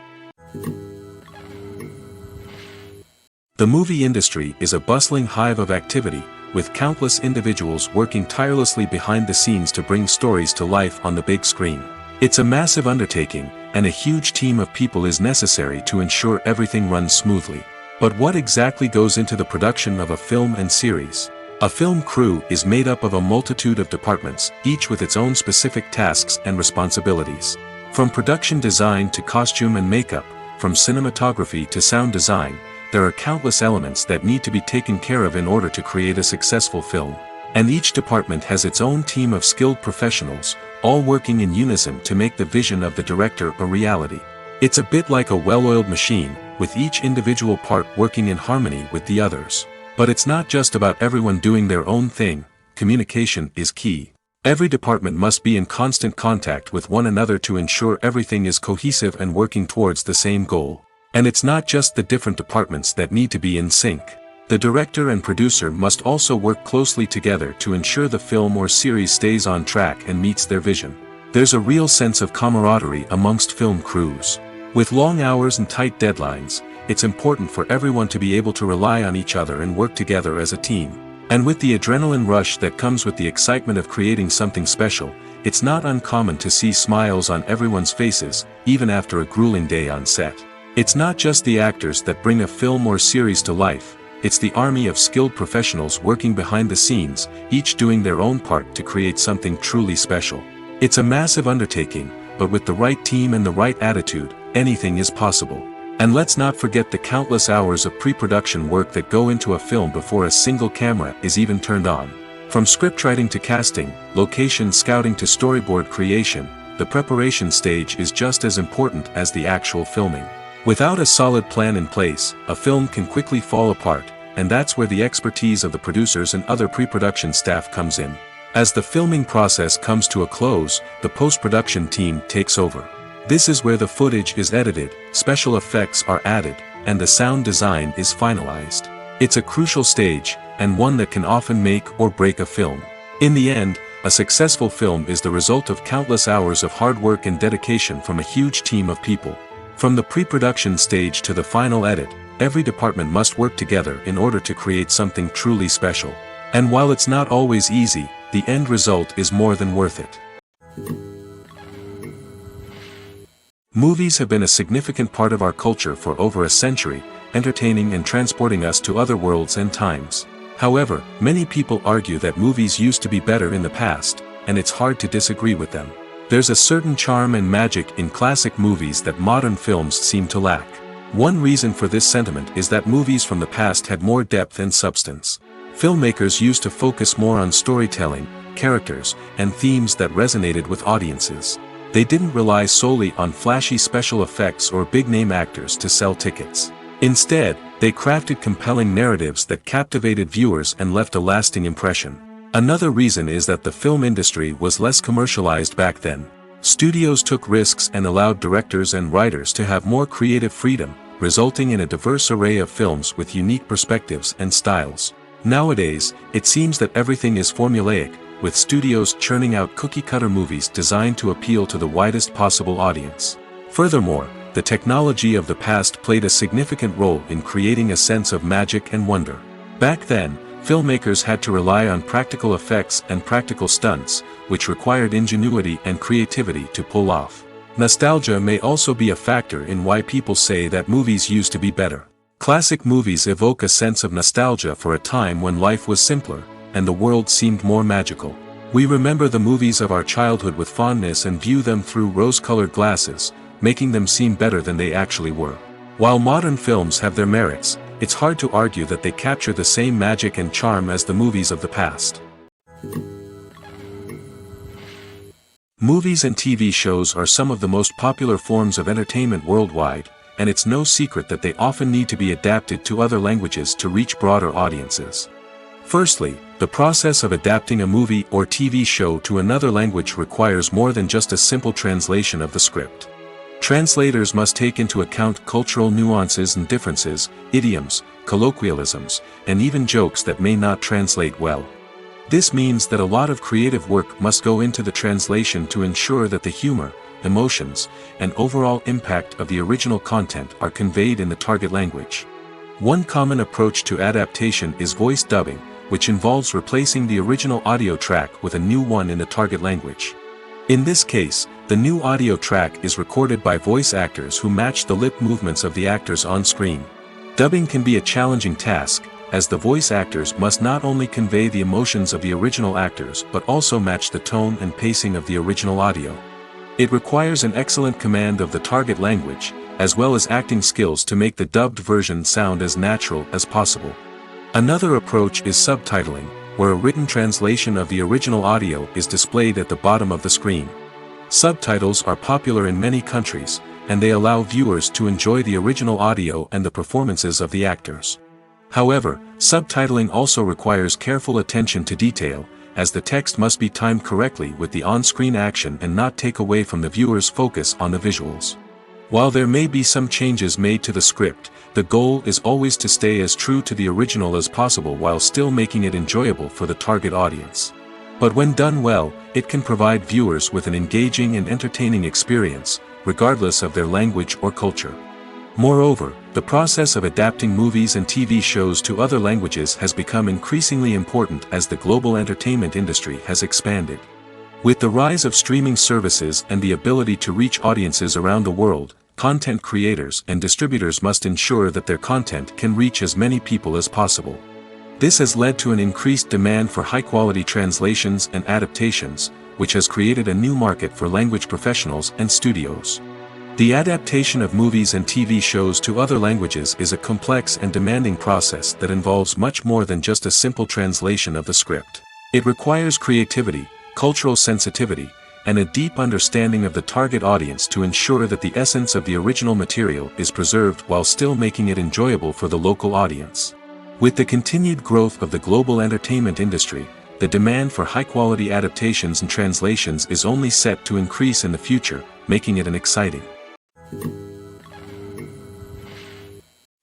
The movie industry is a bustling hive of activity, with countless individuals working tirelessly behind the scenes to bring stories to life on the big screen. It's a massive undertaking, and a huge team of people is necessary to ensure everything runs smoothly. But what exactly goes into the production of a film and series? A film crew is made up of a multitude of departments, each with its own specific tasks and responsibilities. From production design to costume and makeup, from cinematography to sound design, there are countless elements that need to be taken care of in order to create a successful film. And each department has its own team of skilled professionals, all working in unison to make the vision of the director a reality. It's a bit like a well-oiled machine, with each individual part working in harmony with the others. But it's not just about everyone doing their own thing. Communication is key. Every department must be in constant contact with one another to ensure everything is cohesive and working towards the same goal. And it's not just the different departments that need to be in sync. The director and producer must also work closely together to ensure the film or series stays on track and meets their vision. There's a real sense of camaraderie amongst film crews. With long hours and tight deadlines, it's important for everyone to be able to rely on each other and work together as a team. And with the adrenaline rush that comes with the excitement of creating something special, it's not uncommon to see smiles on everyone's faces, even after a grueling day on set. It's not just the actors that bring a film or series to life, it's the army of skilled professionals working behind the scenes, each doing their own part to create something truly special. It's a massive undertaking, but with the right team and the right attitude, anything is possible. And let's not forget the countless hours of pre-production work that go into a film before a single camera is even turned on. From scriptwriting to casting, location scouting to storyboard creation, the preparation stage is just as important as the actual filming. Without a solid plan in place, a film can quickly fall apart, and that's where the expertise of the producers and other pre-production staff comes in. As the filming process comes to a close, the post-production team takes over. This is where the footage is edited, special effects are added, and the sound design is finalized. It's a crucial stage, and one that can often make or break a film. In the end, a successful film is the result of countless hours of hard work and dedication from a huge team of people. From the pre-production stage to the final edit, every department must work together in order to create something truly special. And while it's not always easy, the end result is more than worth it. Movies have been a significant part of our culture for over a century, entertaining and transporting us to other worlds and times. However, many people argue that movies used to be better in the past, and it's hard to disagree with them. There's a certain charm and magic in classic movies that modern films seem to lack. One reason for this sentiment is that movies from the past had more depth and substance. Filmmakers used to focus more on storytelling, characters, and themes that resonated with audiences. They didn't rely solely on flashy special effects or big-name actors to sell tickets. Instead, they crafted compelling narratives that captivated viewers and left a lasting impression. Another reason is that the film industry was less commercialized back then. Studios took risks and allowed directors and writers to have more creative freedom, resulting in a diverse array of films with unique perspectives and styles. Nowadays, it seems that everything is formulaic, with studios churning out cookie-cutter movies designed to appeal to the widest possible audience. Furthermore, the technology of the past played a significant role in creating a sense of magic and wonder. Back then, filmmakers had to rely on practical effects and practical stunts, which required ingenuity and creativity to pull off. Nostalgia may also be a factor in why people say that movies used to be better. Classic movies evoke a sense of nostalgia for a time when life was simpler, and the world seemed more magical. We remember the movies of our childhood with fondness and view them through rose-colored glasses, making them seem better than they actually were. While modern films have their merits, it's hard to argue that they capture the same magic and charm as the movies of the past. Movies and TV shows are some of the most popular forms of entertainment worldwide, and it's no secret that they often need to be adapted to other languages to reach broader audiences. Firstly, the process of adapting a movie or TV show to another language requires more than just a simple translation of the script. Translators must take into account cultural nuances and differences, idioms, colloquialisms, and even jokes that may not translate well. This means that a lot of creative work must go into the translation to ensure that the humor, emotions, and overall impact of the original content are conveyed in the target language. One common approach to adaptation is voice dubbing, which involves replacing the original audio track with a new one in the target language. In this case, the new audio track is recorded by voice actors who match the lip movements of the actors on screen. Dubbing can be a challenging task, as the voice actors must not only convey the emotions of the original actors but also match the tone and pacing of the original audio. It requires an excellent command of the target language, as well as acting skills to make the dubbed version sound as natural as possible. Another approach is subtitling, where a written translation of the original audio is displayed at the bottom of the screen. Subtitles are popular in many countries, and they allow viewers to enjoy the original audio and the performances of the actors. However, subtitling also requires careful attention to detail, as the text must be timed correctly with the on-screen action and not take away from the viewer's focus on the visuals. While there may be some changes made to the script, the goal is always to stay as true to the original as possible while still making it enjoyable for the target audience. But when done well, it can provide viewers with an engaging and entertaining experience, regardless of their language or culture. Moreover, the process of adapting movies and TV shows to other languages has become increasingly important as the global entertainment industry has expanded. With the rise of streaming services and the ability to reach audiences around the world, content creators and distributors must ensure that their content can reach as many people as possible. This has led to an increased demand for high-quality translations and adaptations, which has created a new market for language professionals and studios. The adaptation of movies and TV shows to other languages is a complex and demanding process that involves much more than just a simple translation of the script. It requires creativity, cultural sensitivity, and a deep understanding of the target audience to ensure that the essence of the original material is preserved while still making it enjoyable for the local audience. With the continued growth of the global entertainment industry, the demand for high-quality adaptations and translations is only set to increase in the future, making it an exciting.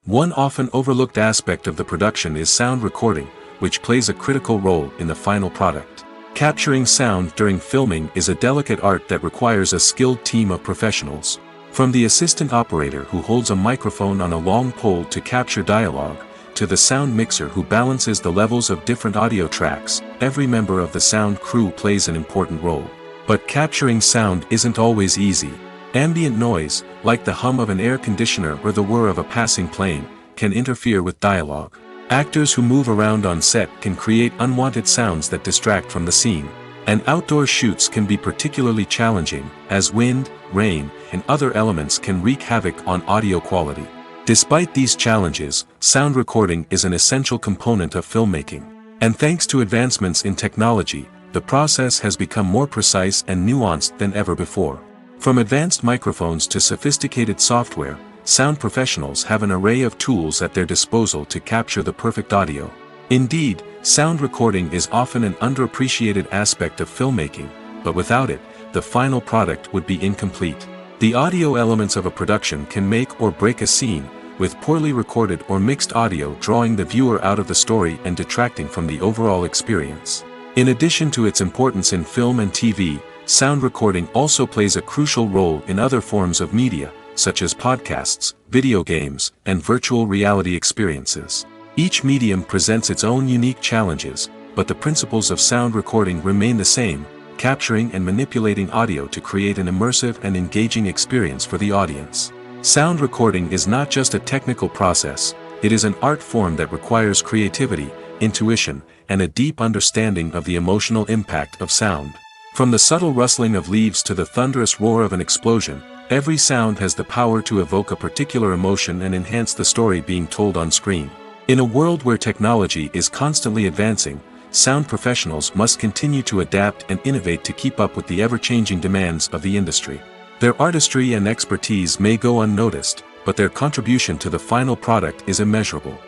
One often overlooked aspect of the production is sound recording, which plays a critical role in the final product. Capturing sound during filming is a delicate art that requires a skilled team of professionals. From the assistant operator who holds a microphone on a long pole to capture dialogue, to the sound mixer who balances the levels of different audio tracks, every member of the sound crew plays an important role. But capturing sound isn't always easy. Ambient noise, like the hum of an air conditioner or the whir of a passing plane, can interfere with dialogue. Actors who move around on set can create unwanted sounds that distract from the scene. And outdoor shoots can be particularly challenging, as wind, rain, and other elements can wreak havoc on audio quality. Despite these challenges, sound recording is an essential component of filmmaking. And thanks to advancements in technology, the process has become more precise and nuanced than ever before. From advanced microphones to sophisticated software, sound professionals have an array of tools at their disposal to capture the perfect audio. Indeed, sound recording is often an underappreciated aspect of filmmaking, but without it, the final product would be incomplete. The audio elements of a production can make or break a scene, with poorly recorded or mixed audio drawing the viewer out of the story and detracting from the overall experience. In addition to its importance in film and TV, sound recording also plays a crucial role in other forms of media, such as podcasts, video games, and virtual reality experiences. Each medium presents its own unique challenges, but the principles of sound recording remain the same, capturing and manipulating audio to create an immersive and engaging experience for the audience. Sound recording is not just a technical process, it is an art form that requires creativity, intuition, and a deep understanding of the emotional impact of sound. From the subtle rustling of leaves to the thunderous roar of an explosion, every sound has the power to evoke a particular emotion and enhance the story being told on screen. In a world where technology is constantly advancing, sound professionals must continue to adapt and innovate to keep up with the ever-changing demands of the industry. Their artistry and expertise may go unnoticed, but their contribution to the final product is immeasurable.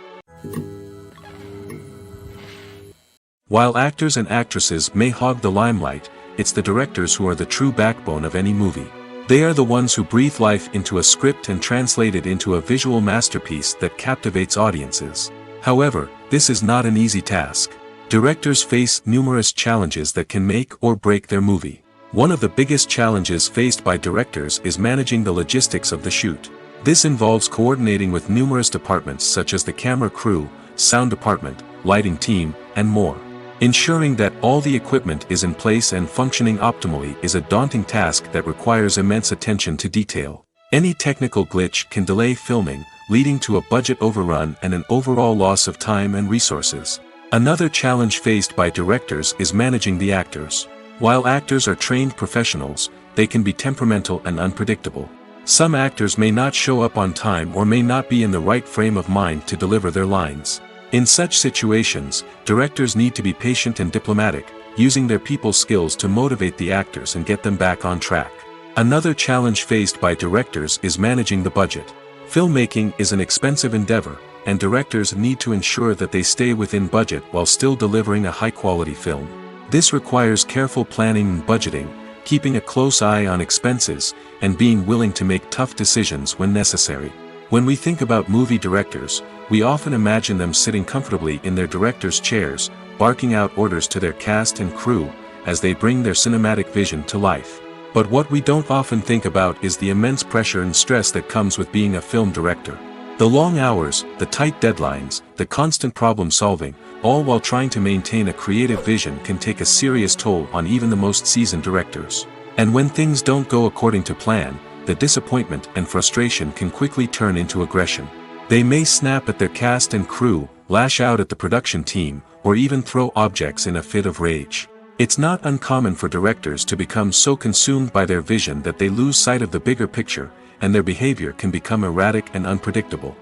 While actors and actresses may hog the limelight, it's the directors who are the true backbone of any movie. They are the ones who breathe life into a script and translate it into a visual masterpiece that captivates audiences. However, this is not an easy task. Directors face numerous challenges that can make or break their movie. One of the biggest challenges faced by directors is managing the logistics of the shoot. This involves coordinating with numerous departments such as the camera crew, sound department, lighting team, and more. Ensuring that all the equipment is in place and functioning optimally is a daunting task that requires immense attention to detail. Any technical glitch can delay filming, leading to a budget overrun and an overall loss of time and resources. Another challenge faced by directors is managing the actors. While actors are trained professionals, they can be temperamental and unpredictable. Some actors may not show up on time or may not be in the right frame of mind to deliver their lines. In such situations, directors need to be patient and diplomatic, using their people skills to motivate the actors and get them back on track. Another challenge faced by directors is managing the budget. Filmmaking is an expensive endeavor, and directors need to ensure that they stay within budget while still delivering a high-quality film. This requires careful planning and budgeting, keeping a close eye on expenses, and being willing to make tough decisions when necessary. When we think about movie directors, we often imagine them sitting comfortably in their director's chairs, barking out orders to their cast and crew, as they bring their cinematic vision to life. But what we don't often think about is the immense pressure and stress that comes with being a film director. The long hours, the tight deadlines, the constant problem solving, all while trying to maintain a creative vision can take a serious toll on even the most seasoned directors. And when things don't go according to plan, the disappointment and frustration can quickly turn into aggression. They may snap at their cast and crew, lash out at the production team, or even throw objects in a fit of rage. It's not uncommon for directors to become so consumed by their vision that they lose sight of the bigger picture, and their behavior can become erratic and unpredictable.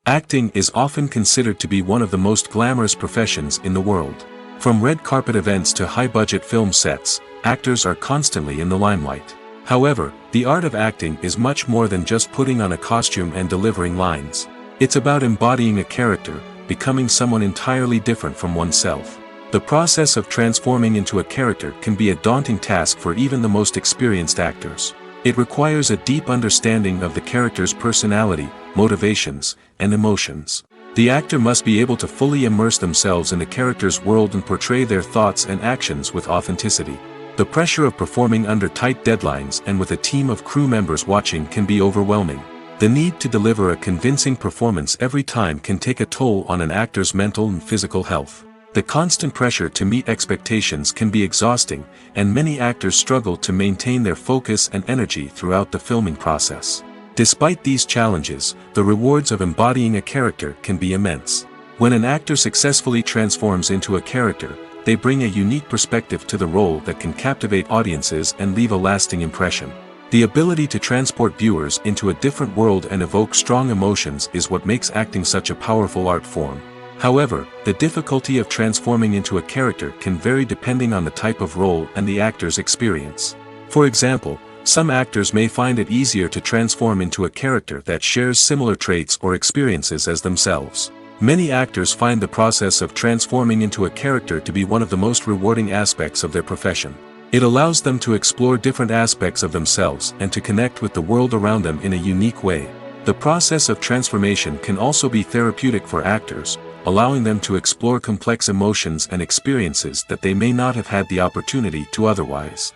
Acting is often considered to be one of the most glamorous professions in the world. From red carpet events to high-budget film sets, actors are constantly in the limelight. However, the art of acting is much more than just putting on a costume and delivering lines. It's about embodying a character, becoming someone entirely different from oneself. The process of transforming into a character can be a daunting task for even the most experienced actors. It requires a deep understanding of the character's personality, motivations, and emotions. The actor must be able to fully immerse themselves in the character's world and portray their thoughts and actions with authenticity. The pressure of performing under tight deadlines and with a team of crew members watching can be overwhelming. The need to deliver a convincing performance every time can take a toll on an actor's mental and physical health. The constant pressure to meet expectations can be exhausting, and many actors struggle to maintain their focus and energy throughout the filming process. Despite these challenges, the rewards of embodying a character can be immense. When an actor successfully transforms into a character, they bring a unique perspective to the role that can captivate audiences and leave a lasting impression. The ability to transport viewers into a different world and evoke strong emotions is what makes acting such a powerful art form. However, the difficulty of transforming into a character can vary depending on the type of role and the actor's experience. For example, some actors may find it easier to transform into a character that shares similar traits or experiences as themselves. Many actors find the process of transforming into a character to be one of the most rewarding aspects of their profession. It allows them to explore different aspects of themselves and to connect with the world around them in a unique way. The process of transformation can also be therapeutic for actors, allowing them to explore complex emotions and experiences that they may not have had the opportunity to otherwise.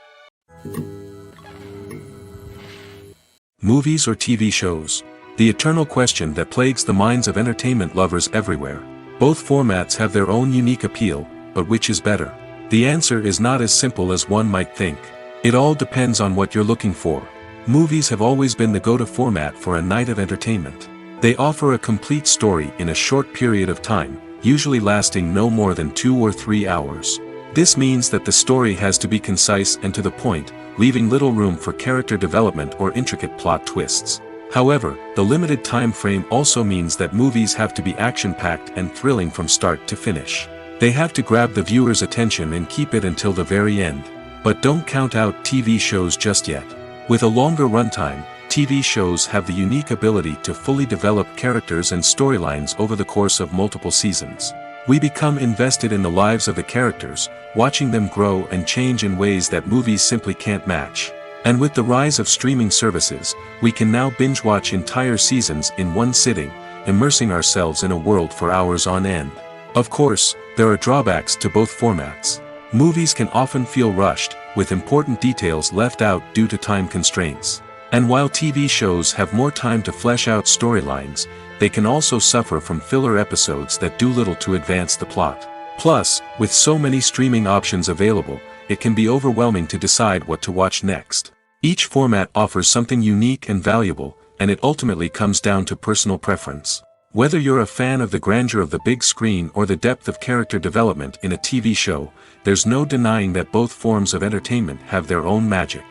Movies or TV shows? The eternal question that plagues the minds of entertainment lovers everywhere. Both formats have their own unique appeal, but which is better? The answer is not as simple as one might think. It all depends on what you're looking for. Movies have always been the go-to format for a night of entertainment. They offer a complete story in a short period of time, usually lasting no more than 2 or 3 hours. This means that the story has to be concise and to the point, leaving little room for character development or intricate plot twists. However, the limited time frame also means that movies have to be action-packed and thrilling from start to finish. They have to grab the viewer's attention and keep it until the very end. But don't count out TV shows just yet. With a longer runtime, TV shows have the unique ability to fully develop characters and storylines over the course of multiple seasons. We become invested in the lives of the characters, watching them grow and change in ways that movies simply can't match. And with the rise of streaming services, we can now binge-watch entire seasons in one sitting, immersing ourselves in a world for hours on end. Of course, there are drawbacks to both formats. Movies can often feel rushed, with important details left out due to time constraints. And while TV shows have more time to flesh out storylines, they can also suffer from filler episodes that do little to advance the plot. Plus, with so many streaming options available, it can be overwhelming to decide what to watch next. Each format offers something unique and valuable, and it ultimately comes down to personal preference. Whether you're a fan of the grandeur of the big screen or the depth of character development in a TV show, there's no denying that both forms of entertainment have their own magic.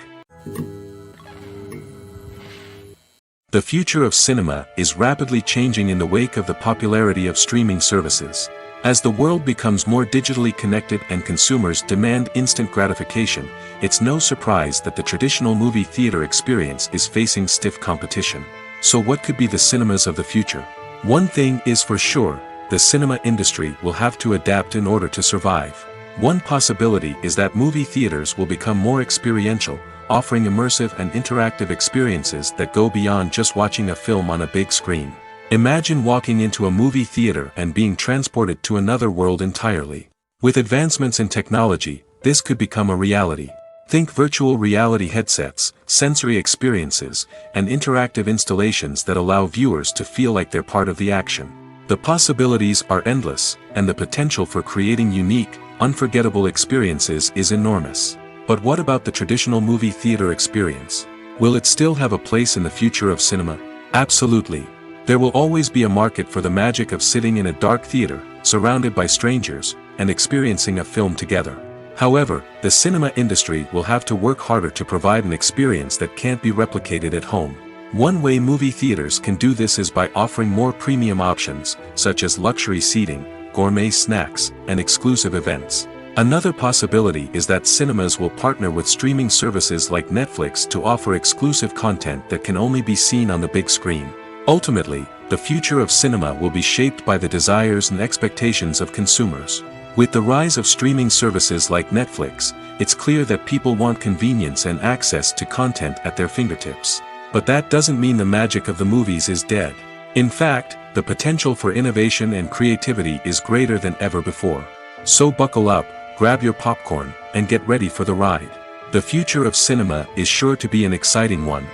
The future of cinema is rapidly changing in the wake of the popularity of streaming services. As the world becomes more digitally connected and consumers demand instant gratification, it's no surprise that the traditional movie theater experience is facing stiff competition. So what could be the cinemas of the future? One thing is for sure, the cinema industry will have to adapt in order to survive. One possibility is that movie theaters will become more experiential, offering immersive and interactive experiences that go beyond just watching a film on a big screen. Imagine walking into a movie theater and being transported to another world entirely. With advancements in technology, this could become a reality. Think virtual reality headsets, sensory experiences, and interactive installations that allow viewers to feel like they're part of the action. The possibilities are endless, and the potential for creating unique, unforgettable experiences is enormous. But what about the traditional movie theater experience? Will it still have a place in the future of cinema? Absolutely. There will always be a market for the magic of sitting in a dark theater, surrounded by strangers, and experiencing a film together. However, the cinema industry will have to work harder to provide an experience that can't be replicated at home. One way movie theaters can do this is by offering more premium options, such as luxury seating, gourmet snacks, and exclusive events. Another possibility is that cinemas will partner with streaming services like Netflix to offer exclusive content that can only be seen on the big screen. Ultimately, the future of cinema will be shaped by the desires and expectations of consumers. With the rise of streaming services like Netflix, it's clear that people want convenience and access to content at their fingertips. But that doesn't mean the magic of the movies is dead. In fact, the potential for innovation and creativity is greater than ever before. So buckle up, grab your popcorn, and get ready for the ride. The future of cinema is sure to be an exciting one.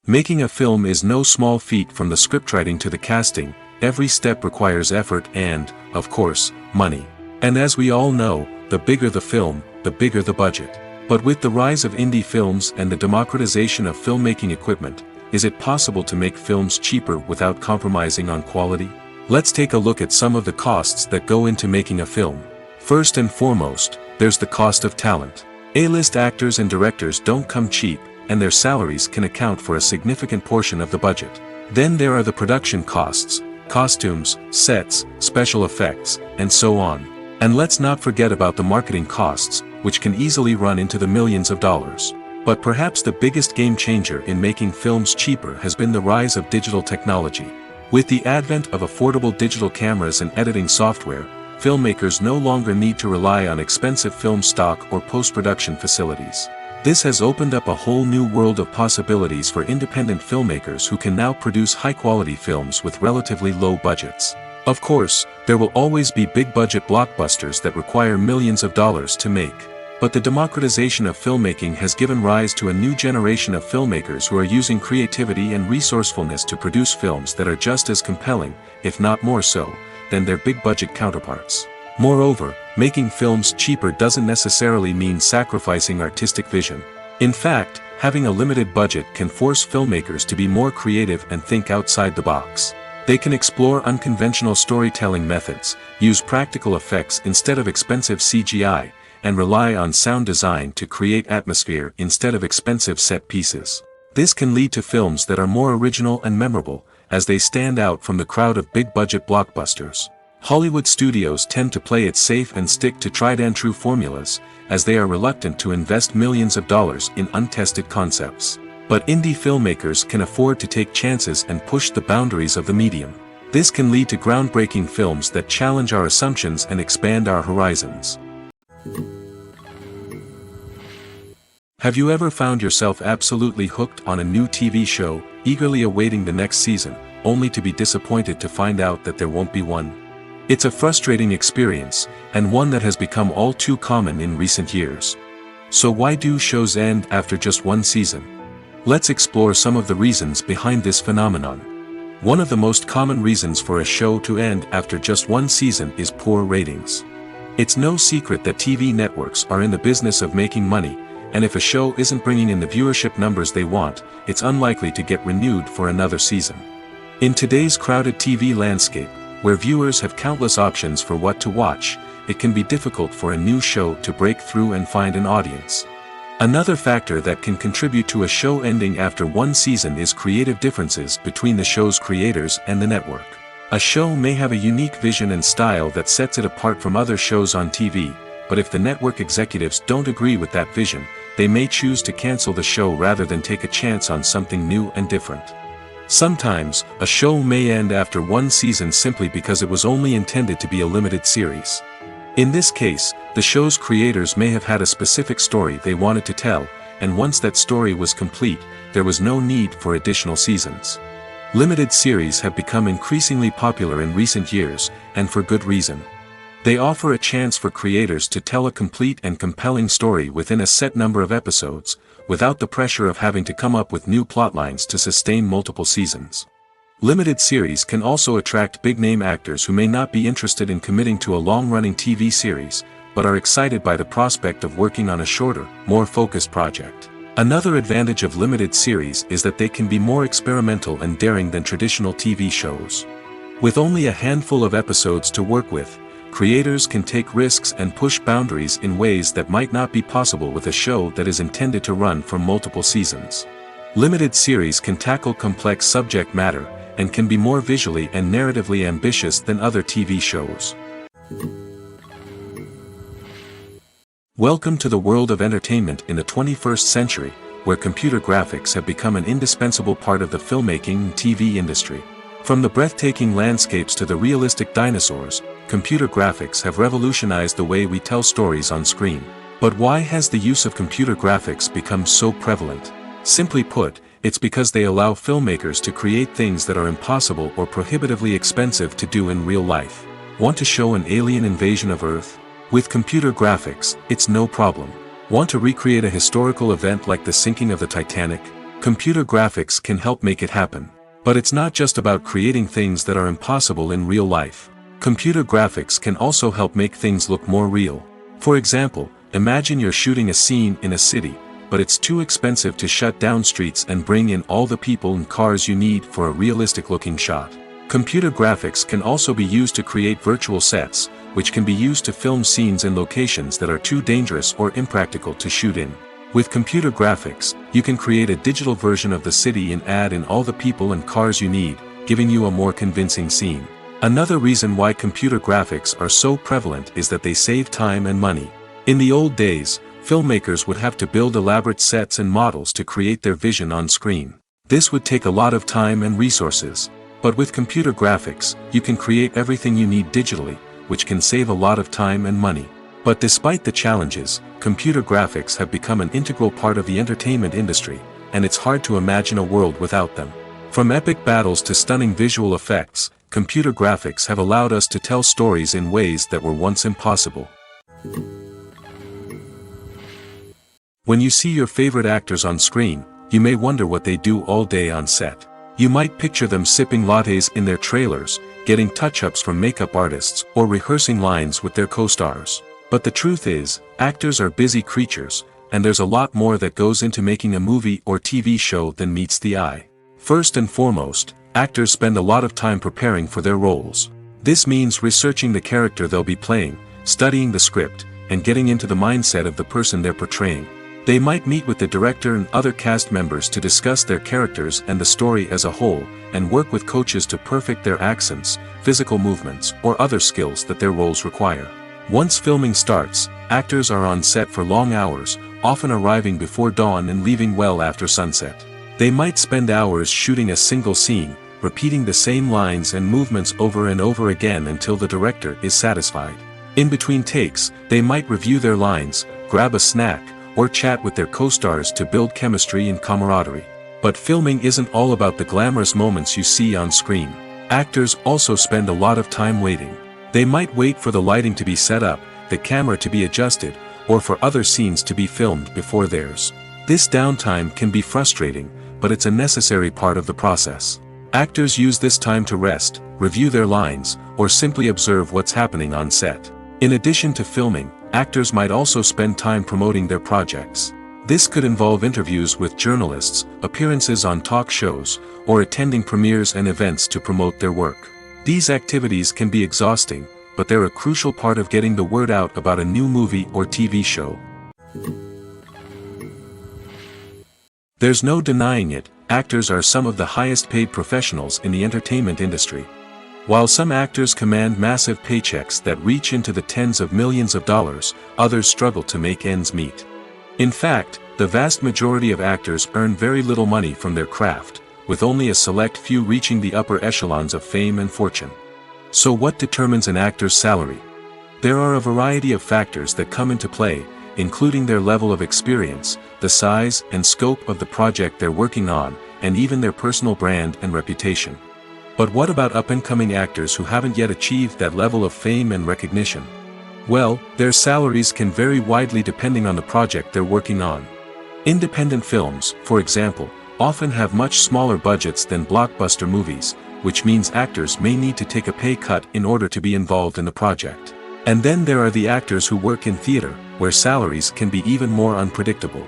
Making a film is no small feat. From the scriptwriting to the casting, every step requires effort and, of course, money. And as we all know, the bigger the film, the bigger the budget. But with the rise of indie films and the democratization of filmmaking equipment, is it possible to make films cheaper without compromising on quality? Let's take a look at some of the costs that go into making a film. First and foremost, there's the cost of talent. A-list actors and directors don't come cheap, and their salaries can account for a significant portion of the budget. Then there are the production costs, costumes, sets, special effects, and so on. And let's not forget about the marketing costs, which can easily run into the millions of dollars. But perhaps the biggest game changer in making films cheaper has been the rise of digital technology. With the advent of affordable digital cameras and editing software, filmmakers no longer need to rely on expensive film stock or post-production facilities. This has opened up a whole new world of possibilities for independent filmmakers who can now produce high-quality films with relatively low budgets. Of course, there will always be big-budget blockbusters that require millions of dollars to make. But the democratization of filmmaking has given rise to a new generation of filmmakers who are using creativity and resourcefulness to produce films that are just as compelling, if not more so, than their big-budget counterparts. Moreover, making films cheaper doesn't necessarily mean sacrificing artistic vision. In fact, having a limited budget can force filmmakers to be more creative and think outside the box. They can explore unconventional storytelling methods, use practical effects instead of expensive CGI, and rely on sound design to create atmosphere instead of expensive set pieces. This can lead to films that are more original and memorable, as they stand out from the crowd of big-budget blockbusters. Hollywood studios tend to play it safe and stick to tried-and-true formulas, as they are reluctant to invest millions of dollars in untested concepts. But indie filmmakers can afford to take chances and push the boundaries of the medium. This can lead to groundbreaking films that challenge our assumptions and expand our horizons. Have you ever found yourself absolutely hooked on a new TV show, eagerly awaiting the next season, only to be disappointed to find out that there won't be one? It's a frustrating experience, and one that has become all too common in recent years. So why do shows end after just one season? Let's explore some of the reasons behind this phenomenon. One of the most common reasons for a show to end after just one season is poor ratings. It's no secret that TV networks are in the business of making money, and if a show isn't bringing in the viewership numbers they want, it's unlikely to get renewed for another season. In today's crowded TV landscape, where viewers have countless options for what to watch, it can be difficult for a new show to break through and find an audience. Another factor that can contribute to a show ending after one season is creative differences between the show's creators and the network. A show may have a unique vision and style that sets it apart from other shows on TV, but if the network executives don't agree with that vision, they may choose to cancel the show rather than take a chance on something new and different. Sometimes, a show may end after one season simply because it was only intended to be a limited series. In this case, the show's creators may have had a specific story they wanted to tell, and once that story was complete, there was no need for additional seasons. Limited series have become increasingly popular in recent years, and for good reason. They offer a chance for creators to tell a complete and compelling story within a set number of episodes, without the pressure of having to come up with new plotlines to sustain multiple seasons. Limited series can also attract big-name actors who may not be interested in committing to a long-running TV series, but are excited by the prospect of working on a shorter, more focused project. Another advantage of limited series is that they can be more experimental and daring than traditional TV shows. With only a handful of episodes to work with, creators can take risks and push boundaries in ways that might not be possible with a show that is intended to run for multiple seasons. Limited series can tackle complex subject matter, and can be more visually and narratively ambitious than other TV shows. Welcome to the world of entertainment in the 21st century, where computer graphics have become an indispensable part of the filmmaking and TV industry. From the breathtaking landscapes to the realistic dinosaurs, computer graphics have revolutionized the way we tell stories on screen. But why has the use of computer graphics become so prevalent? Simply put, it's because they allow filmmakers to create things that are impossible or prohibitively expensive to do in real life. Want to show an alien invasion of Earth? With computer graphics, it's no problem. Want to recreate a historical event like the sinking of the Titanic? Computer graphics can help make it happen. But it's not just about creating things that are impossible in real life. Computer graphics can also help make things look more real. For example, imagine you're shooting a scene in a city, but it's too expensive to shut down streets and bring in all the people and cars you need for a realistic-looking shot. Computer graphics can also be used to create virtual sets, which can be used to film scenes in locations that are too dangerous or impractical to shoot in. With computer graphics, you can create a digital version of the city and add in all the people and cars you need, giving you a more convincing scene. Another reason why computer graphics are so prevalent is that they save time and money. In the old days, filmmakers would have to build elaborate sets and models to create their vision on screen. This would take a lot of time and resources. But with computer graphics, you can create everything you need digitally, which can save a lot of time and money. But despite the challenges, computer graphics have become an integral part of the entertainment industry, and it's hard to imagine a world without them. From epic battles to stunning visual effects, computer graphics have allowed us to tell stories in ways that were once impossible. When you see your favorite actors on screen, you may wonder what they do all day on set. You might picture them sipping lattes in their trailers, getting touch-ups from makeup artists, or rehearsing lines with their co-stars. But the truth is, actors are busy creatures, and there's a lot more that goes into making a movie or TV show than meets the eye. First and foremost, actors spend a lot of time preparing for their roles. This means researching the character they'll be playing, studying the script, and getting into the mindset of the person they're portraying. They might meet with the director and other cast members to discuss their characters and the story as a whole, and work with coaches to perfect their accents, physical movements, or other skills that their roles require. Once filming starts, actors are on set for long hours, often arriving before dawn and leaving well after sunset. They might spend hours shooting a single scene, repeating the same lines and movements over and over again until the director is satisfied. In between takes, they might review their lines, grab a snack, or chat with their co-stars to build chemistry and camaraderie. But filming isn't all about the glamorous moments you see on screen. Actors also spend a lot of time waiting. They might wait for the lighting to be set up, the camera to be adjusted, or for other scenes to be filmed before theirs. This downtime can be frustrating, but it's a necessary part of the process. Actors use this time to rest, review their lines, or simply observe what's happening on set. In addition to filming, actors might also spend time promoting their projects. This could involve interviews with journalists, appearances on talk shows, or attending premieres and events to promote their work. These activities can be exhausting, but they're a crucial part of getting the word out about a new movie or TV show. There's no denying it, actors are some of the highest paid professionals in the entertainment industry. While some actors command massive paychecks that reach into the tens of millions of dollars, others struggle to make ends meet. In fact, the vast majority of actors earn very little money from their craft, with only a select few reaching the upper echelons of fame and fortune. So what determines an actor's salary? There are a variety of factors that come into play, including their level of experience, the size and scope of the project they're working on, and even their personal brand and reputation. But what about up-and-coming actors who haven't yet achieved that level of fame and recognition? Well, their salaries can vary widely depending on the project they're working on. Independent films, for example, often have much smaller budgets than blockbuster movies, which means actors may need to take a pay cut in order to be involved in the project. And then there are the actors who work in theater, where salaries can be even more unpredictable.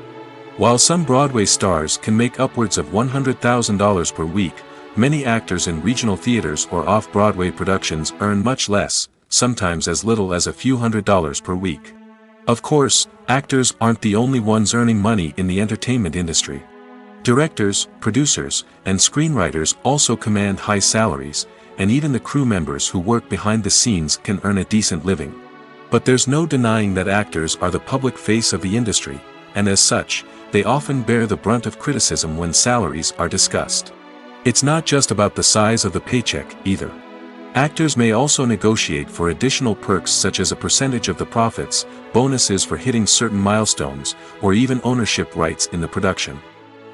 While some Broadway stars can make upwards of $100,000 per week, many actors in regional theaters or off-Broadway productions earn much less, sometimes as little as a few $100s per week. Of course, actors aren't the only ones earning money in the entertainment industry. Directors, producers, and screenwriters also command high salaries, and even the crew members who work behind the scenes can earn a decent living. But there's no denying that actors are the public face of the industry, and as such, they often bear the brunt of criticism when salaries are discussed. It's not just about the size of the paycheck, either. Actors may also negotiate for additional perks such as a percentage of the profits, bonuses for hitting certain milestones, or even ownership rights in the production.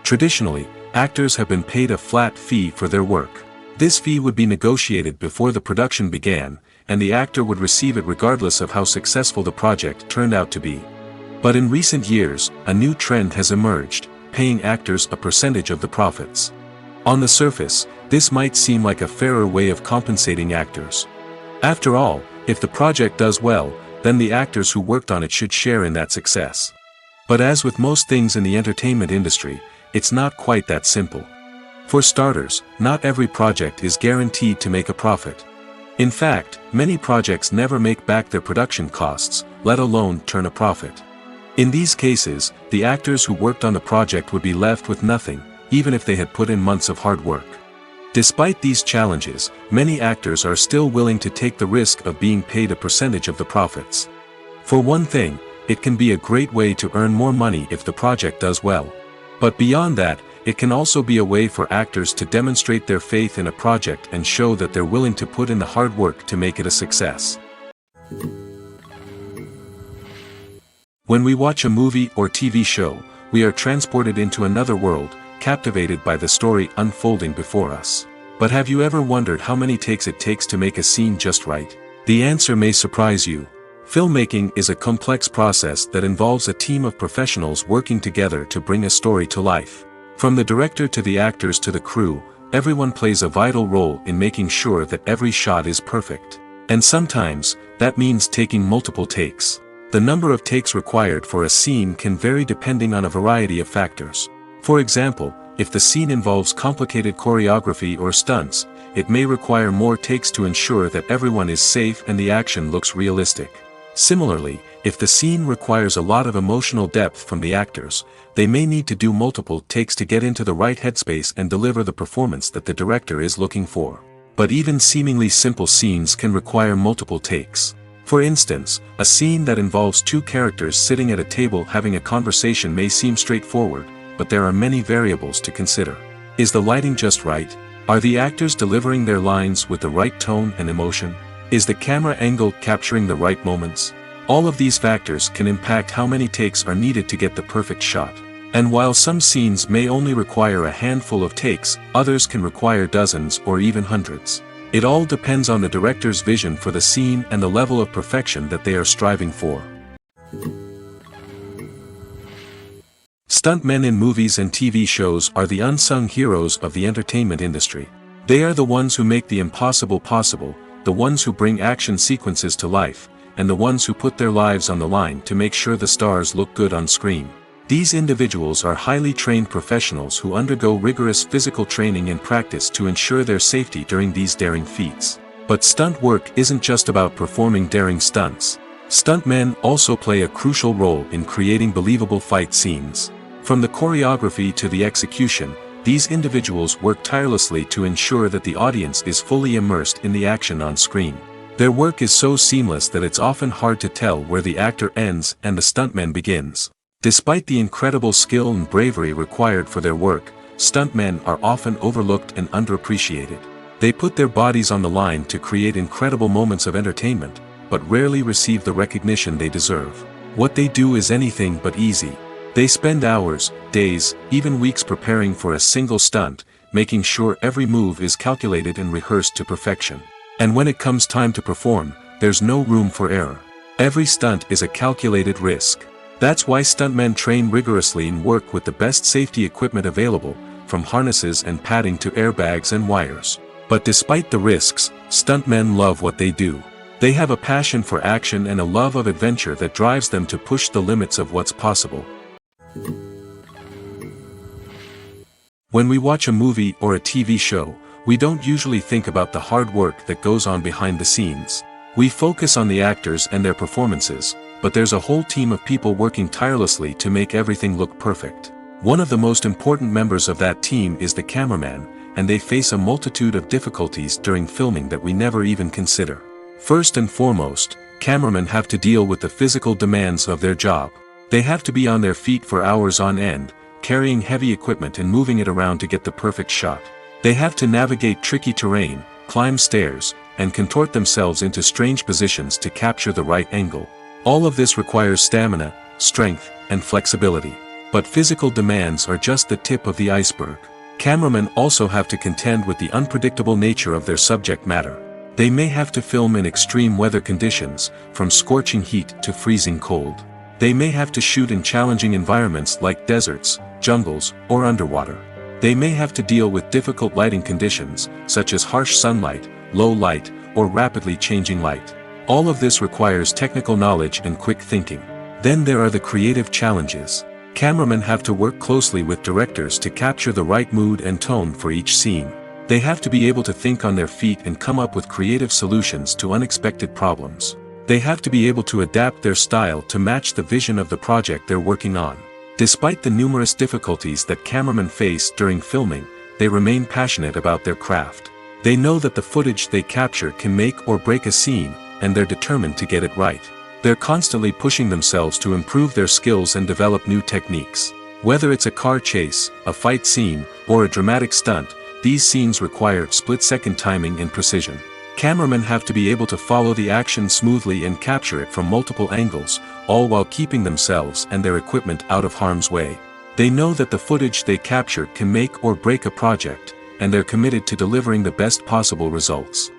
Traditionally, actors have been paid a flat fee for their work. This fee would be negotiated before the production began, and the actor would receive it regardless of how successful the project turned out to be. But in recent years, a new trend has emerged, paying actors a percentage of the profits. On the surface, this might seem like a fairer way of compensating actors. After all, if the project does well, then the actors who worked on it should share in that success. But as with most things in the entertainment industry, it's not quite that simple. For starters, not every project is guaranteed to make a profit. In fact, many projects never make back their production costs, let alone turn a profit. In these cases, the actors who worked on the project would be left with nothing, even if they had put in months of hard work. Despite these challenges, many actors are still willing to take the risk of being paid a percentage of the profits. For one thing, it can be a great way to earn more money if the project does well. But beyond that, it can also be a way for actors to demonstrate their faith in a project and show that they're willing to put in the hard work to make it a success. When we watch a movie or TV show, we are transported into another world, captivated by the story unfolding before us. But have you ever wondered how many takes it takes to make a scene just right? The answer may surprise you. Filmmaking is a complex process that involves a team of professionals working together to bring a story to life. From the director to the actors to the crew, everyone plays a vital role in making sure that every shot is perfect. And sometimes, that means taking multiple takes. The number of takes required for a scene can vary depending on a variety of factors. For example, if the scene involves complicated choreography or stunts, it may require more takes to ensure that everyone is safe and the action looks realistic. Similarly, if the scene requires a lot of emotional depth from the actors, they may need to do multiple takes to get into the right headspace and deliver the performance that the director is looking for. But even seemingly simple scenes can require multiple takes. For instance, a scene that involves two characters sitting at a table having a conversation may seem straightforward, but there are many variables to consider. Is the lighting just right? Are the actors delivering their lines with the right tone and emotion? Is the camera angle capturing the right moments? All of these factors can impact how many takes are needed to get the perfect shot. And while some scenes may only require a handful of takes, others can require dozens or even hundreds. It all depends on the director's vision for the scene and the level of perfection that they are striving for. Stuntmen in movies and TV shows are the unsung heroes of the entertainment industry. They are the ones who make the impossible possible, the ones who bring action sequences to life, and the ones who put their lives on the line to make sure the stars look good on screen. These individuals are highly trained professionals who undergo rigorous physical training and practice to ensure their safety during these daring feats. But stunt work isn't just about performing daring stunts. Stuntmen also play a crucial role in creating believable fight scenes. From the choreography to the execution, these individuals work tirelessly to ensure that the audience is fully immersed in the action on screen. Their work is so seamless that it's often hard to tell where the actor ends and the stuntman begins. Despite the incredible skill and bravery required for their work, stuntmen are often overlooked and underappreciated. They put their bodies on the line to create incredible moments of entertainment, but rarely receive the recognition they deserve. What they do is anything but easy. They spend hours, days, even weeks preparing for a single stunt, making sure every move is calculated and rehearsed to perfection. And when it comes time to perform, there's no room for error. Every stunt is a calculated risk. That's why stuntmen train rigorously and work with the best safety equipment available, from harnesses and padding to airbags and wires. But despite the risks, stuntmen love what they do. They have a passion for action and a love of adventure that drives them to push the limits of what's possible. When we watch a movie or a TV show, we don't usually think about the hard work that goes on behind the scenes. We focus on the actors and their performances, but there's a whole team of people working tirelessly to make everything look perfect. One of the most important members of that team is the cameraman, and they face a multitude of difficulties during filming that we never even consider. First and foremost, cameramen have to deal with the physical demands of their job. They have to be on their feet for hours on end, carrying heavy equipment and moving it around to get the perfect shot. They have to navigate tricky terrain, climb stairs, and contort themselves into strange positions to capture the right angle. All of this requires stamina, strength, and flexibility. But physical demands are just the tip of the iceberg. Cameramen also have to contend with the unpredictable nature of their subject matter. They may have to film in extreme weather conditions, from scorching heat to freezing cold. They may have to shoot in challenging environments like deserts, jungles, or underwater. They may have to deal with difficult lighting conditions, such as harsh sunlight, low light, or rapidly changing light. All of this requires technical knowledge and quick thinking. Then there are the creative challenges. Cameramen have to work closely with directors to capture the right mood and tone for each scene. They have to be able to think on their feet and come up with creative solutions to unexpected problems. They have to be able to adapt their style to match the vision of the project they're working on. Despite the numerous difficulties that cameramen face during filming, they remain passionate about their craft. They know that the footage they capture can make or break a scene, and they're determined to get it right. They're constantly pushing themselves to improve their skills and develop new techniques. Whether it's a car chase, a fight scene, or a dramatic stunt, these scenes require split-second timing and precision. Cameramen have to be able to follow the action smoothly and capture it from multiple angles, all while keeping themselves and their equipment out of harm's way. They know that the footage they capture can make or break a project, and they're committed to delivering the best possible results.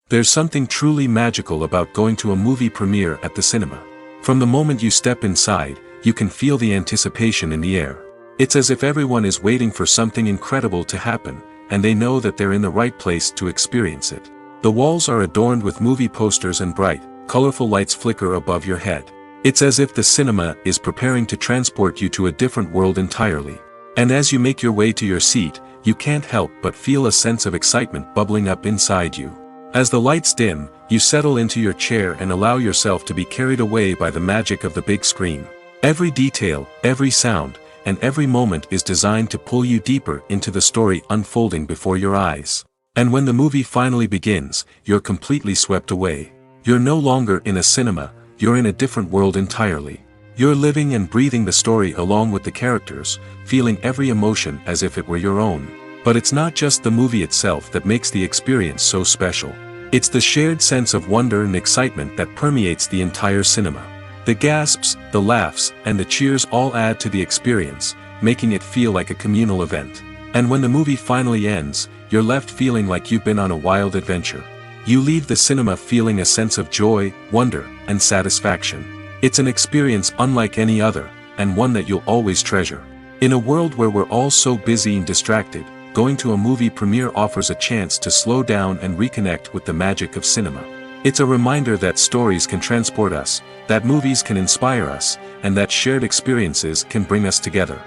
There's something truly magical about going to a movie premiere at the cinema. From the moment you step inside, you can feel the anticipation in the air. It's as if everyone is waiting for something incredible to happen, and they know that they're in the right place to experience it. The walls are adorned with movie posters and bright, colorful lights flicker above your head. It's as if the cinema is preparing to transport you to a different world entirely. And as you make your way to your seat, you can't help but feel a sense of excitement bubbling up inside you. As the lights dim, you settle into your chair and allow yourself to be carried away by the magic of the big screen. Every detail, every sound, and every moment is designed to pull you deeper into the story unfolding before your eyes. And when the movie finally begins, you're completely swept away. You're no longer in a cinema, you're in a different world entirely. You're living and breathing the story along with the characters, feeling every emotion as if it were your own. But it's not just the movie itself that makes the experience so special. It's the shared sense of wonder and excitement that permeates the entire cinema. The gasps, the laughs, and the cheers all add to the experience, making it feel like a communal event. And when the movie finally ends, you're left feeling like you've been on a wild adventure. You leave the cinema feeling a sense of joy, wonder, and satisfaction. It's an experience unlike any other, and one that you'll always treasure. In a world where we're all so busy and distracted, going to a movie premiere offers a chance to slow down and reconnect with the magic of cinema. It's a reminder that stories can transport us, that movies can inspire us, and that shared experiences can bring us together.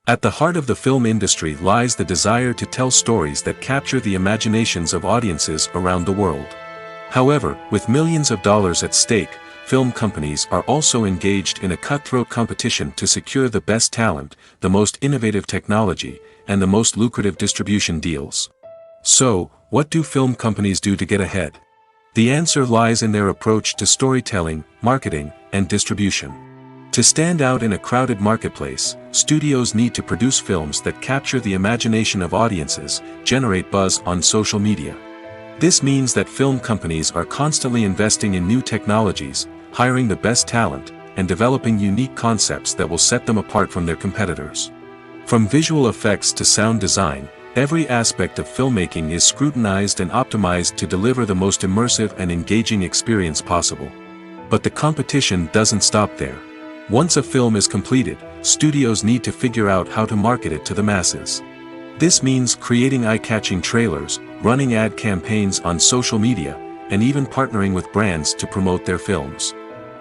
At the heart of the film industry lies the desire to tell stories that capture the imaginations of audiences around the world. However, with millions of dollars at stake, film companies are also engaged in a cutthroat competition to secure the best talent, the most innovative technology, and the most lucrative distribution deals. So, what do film companies do to get ahead? The answer lies in their approach to storytelling, marketing, and distribution. To stand out in a crowded marketplace, studios need to produce films that capture the imagination of audiences, generate buzz on social media. This means that film companies are constantly investing in new technologies, hiring the best talent, and developing unique concepts that will set them apart from their competitors. From visual effects to sound design, every aspect of filmmaking is scrutinized and optimized to deliver the most immersive and engaging experience possible. But the competition doesn't stop there. Once a film is completed, studios need to figure out how to market it to the masses. This means creating eye-catching trailers, running ad campaigns on social media, and even partnering with brands to promote their films.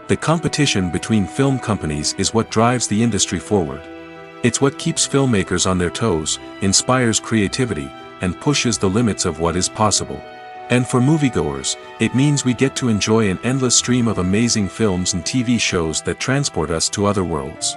The competition between film companies is what drives the industry forward. It's what keeps filmmakers on their toes, inspires creativity, and pushes the limits of what is possible. And for moviegoers, it means we get to enjoy an endless stream of amazing films and TV shows that transport us to other worlds.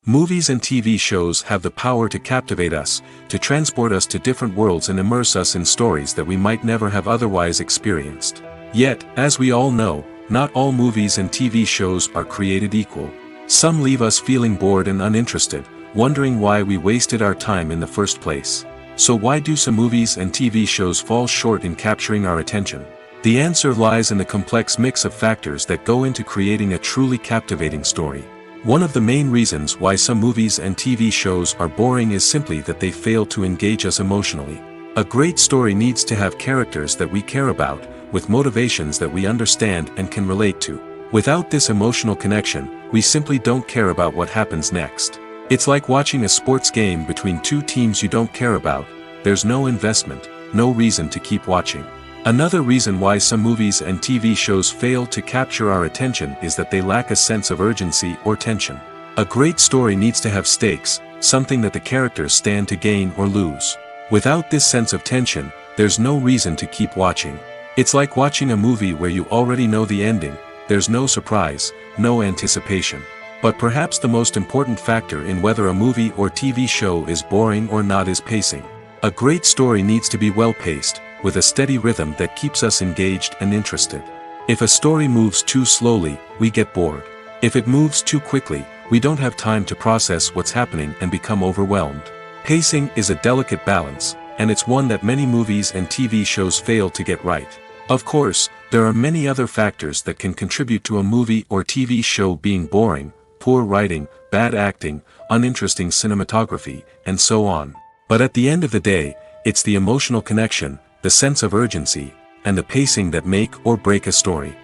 Movies and TV shows have the power to captivate us, to transport us to different worlds and immerse us in stories that we might never have otherwise experienced. Yet, as we all know, not all movies and TV shows are created equal. Some leave us feeling bored and uninterested, wondering why we wasted our time in the first place. So why do some movies and TV shows fall short in capturing our attention? The answer lies in the complex mix of factors that go into creating a truly captivating story. One of the main reasons why some movies and TV shows are boring is simply that they fail to engage us emotionally. A great story needs to have characters that we care about, with motivations that we understand and can relate to. Without this emotional connection, we simply don't care about what happens next. It's like watching a sports game between two teams you don't care about. There's no investment, no reason to keep watching. Another reason why some movies and TV shows fail to capture our attention is that they lack a sense of urgency or tension. A great story needs to have stakes, something that the characters stand to gain or lose. Without this sense of tension, there's no reason to keep watching. It's like watching a movie where you already know the ending. There's no surprise, no anticipation. But perhaps the most important factor in whether a movie or TV show is boring or not is pacing. A great story needs to be well-paced, with a steady rhythm that keeps us engaged and interested. If a story moves too slowly, we get bored. If it moves too quickly, we don't have time to process what's happening and become overwhelmed. Pacing is a delicate balance, and it's one that many movies and TV shows fail to get right. Of course, there are many other factors that can contribute to a movie or TV show being boring: poor writing, bad acting, uninteresting cinematography, and so on. But at the end of the day, it's the emotional connection, the sense of urgency, and the pacing that make or break a story.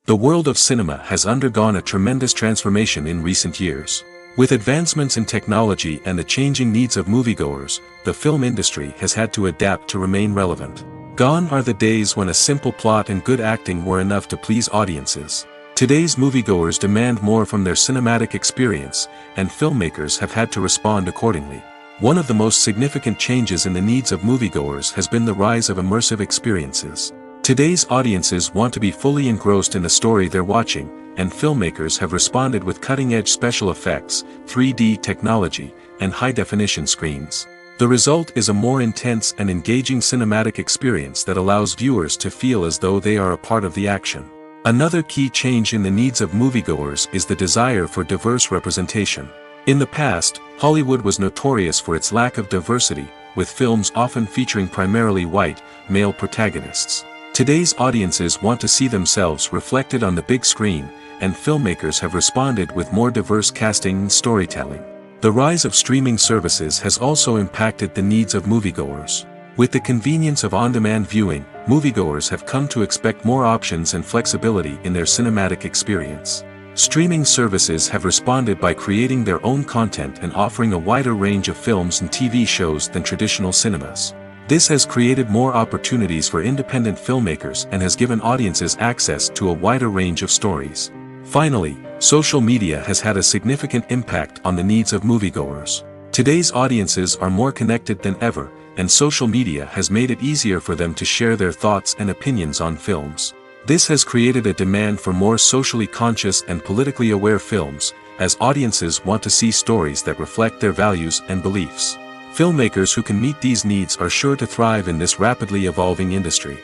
The world of cinema has undergone a tremendous transformation in recent years. With advancements in technology and the changing needs of moviegoers, the film industry has had to adapt to remain relevant. Gone are the days when a simple plot and good acting were enough to please audiences. Today's moviegoers demand more from their cinematic experience, and filmmakers have had to respond accordingly. One of the most significant changes in the needs of moviegoers has been the rise of immersive experiences. Today's audiences want to be fully engrossed in the story they're watching, and filmmakers have responded with cutting-edge special effects, 3D technology, and high-definition screens. The result is a more intense and engaging cinematic experience that allows viewers to feel as though they are a part of the action. Another key change in the needs of moviegoers is the desire for diverse representation. In the past, Hollywood was notorious for its lack of diversity, with films often featuring primarily white, male protagonists. Today's audiences want to see themselves reflected on the big screen, and filmmakers have responded with more diverse casting and storytelling. The rise of streaming services has also impacted the needs of moviegoers. With the convenience of on-demand viewing, moviegoers have come to expect more options and flexibility in their cinematic experience. Streaming services have responded by creating their own content and offering a wider range of films and TV shows than traditional cinemas. This has created more opportunities for independent filmmakers and has given audiences access to a wider range of stories. Finally, social media has had a significant impact on the needs of moviegoers. Today's audiences are more connected than ever, and social media has made it easier for them to share their thoughts and opinions on films. This has created a demand for more socially conscious and politically aware films, as audiences want to see stories that reflect their values and beliefs. Filmmakers who can meet these needs are sure to thrive in this rapidly evolving industry.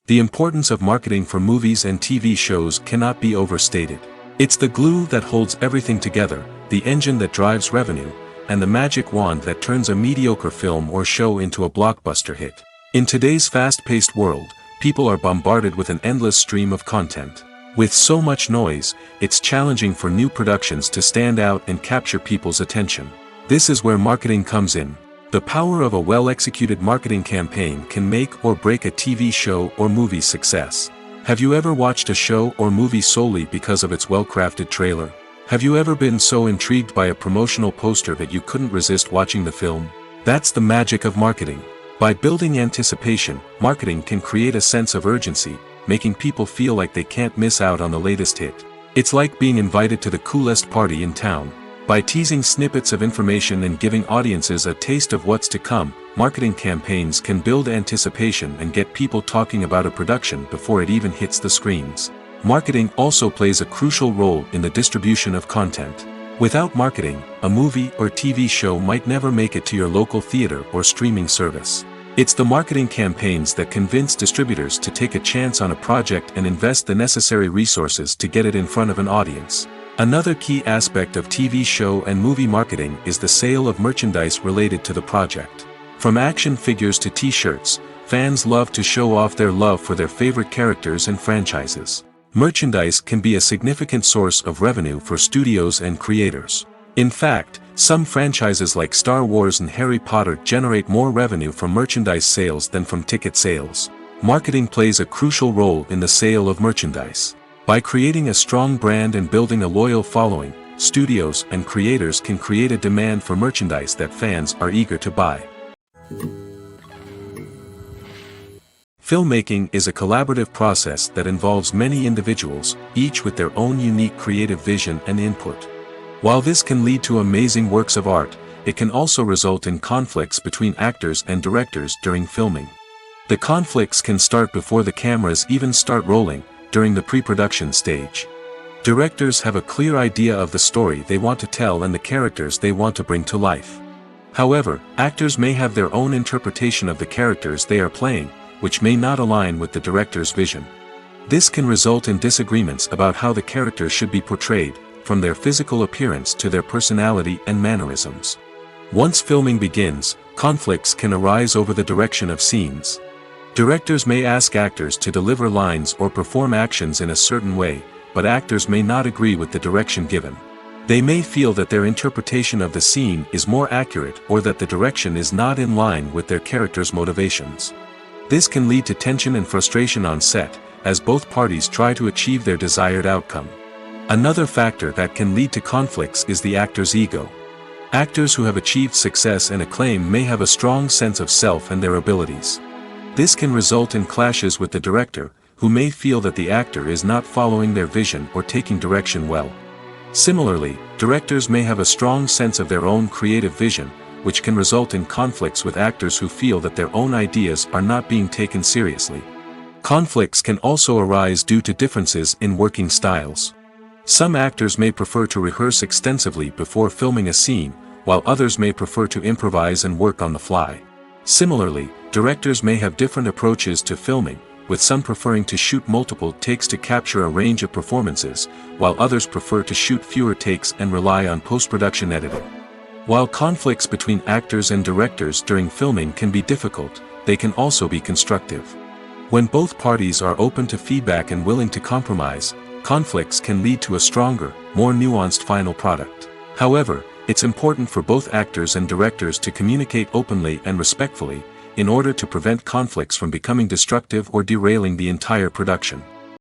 The importance of marketing for movies and TV shows cannot be overstated. It's the glue that holds everything together, the engine that drives revenue, and the magic wand that turns a mediocre film or show into a blockbuster hit. In today's fast-paced world, people are bombarded with an endless stream of content. With so much noise, it's challenging for new productions to stand out and capture people's attention. This is where marketing comes in. The power of a well-executed marketing campaign can make or break a TV show or movie's success. Have you ever watched a show or movie solely because of its well-crafted trailer? Have you ever been so intrigued by a promotional poster that you couldn't resist watching the film? That's the magic of marketing. By building anticipation, marketing can create a sense of urgency, making people feel like they can't miss out on the latest hit. It's like being invited to the coolest party in town. By teasing snippets of information and giving audiences a taste of what's to come, marketing campaigns can build anticipation and get people talking about a production before it even hits the screens. Marketing also plays a crucial role in the distribution of content. Without marketing, a movie or TV show might never make it to your local theater or streaming service. It's the marketing campaigns that convince distributors to take a chance on a project and invest the necessary resources to get it in front of an audience. Another key aspect of TV show and movie marketing is the sale of merchandise related to the project. From action figures to t-shirts, fans love to show off their love for their favorite characters and franchises. Merchandise can be a significant source of revenue for studios and creators. In fact, some franchises like Star Wars and Harry Potter generate more revenue from merchandise sales than from ticket sales. Marketing plays a crucial role in the sale of merchandise. By creating a strong brand and building a loyal following, studios and creators can create a demand for merchandise that fans are eager to buy. Filmmaking is a collaborative process that involves many individuals, each with their own unique creative vision and input. While this can lead to amazing works of art, it can also result in conflicts between actors and directors during filming. The conflicts can start before the cameras even start rolling, during the pre-production stage. Directors have a clear idea of the story they want to tell and the characters they want to bring to life. However, actors may have their own interpretation of the characters they are playing, which may not align with the director's vision. This can result in disagreements about how the characters should be portrayed, from their physical appearance to their personality and mannerisms. Once filming begins, conflicts can arise over the direction of scenes. Directors may ask actors to deliver lines or perform actions in a certain way, but actors may not agree with the direction given. They may feel that their interpretation of the scene is more accurate or that the direction is not in line with their character's motivations. This can lead to tension and frustration on set, as both parties try to achieve their desired outcome. Another factor that can lead to conflicts is the actor's ego. Actors who have achieved success and acclaim may have a strong sense of self and their abilities. This can result in clashes with the director, who may feel that the actor is not following their vision or taking direction well. Similarly, directors may have a strong sense of their own creative vision, which can result in conflicts with actors who feel that their own ideas are not being taken seriously. Conflicts can also arise due to differences in working styles. Some actors may prefer to rehearse extensively before filming a scene, while others may prefer to improvise and work on the fly. Similarly, directors may have different approaches to filming, with some preferring to shoot multiple takes to capture a range of performances, while others prefer to shoot fewer takes and rely on post-production editing. While conflicts between actors and directors during filming can be difficult, they can also be constructive. When both parties are open to feedback and willing to compromise, conflicts can lead to a stronger, more nuanced final product. However, it's important for both actors and directors to communicate openly and respectfully, in order to prevent conflicts from becoming destructive or derailing the entire production.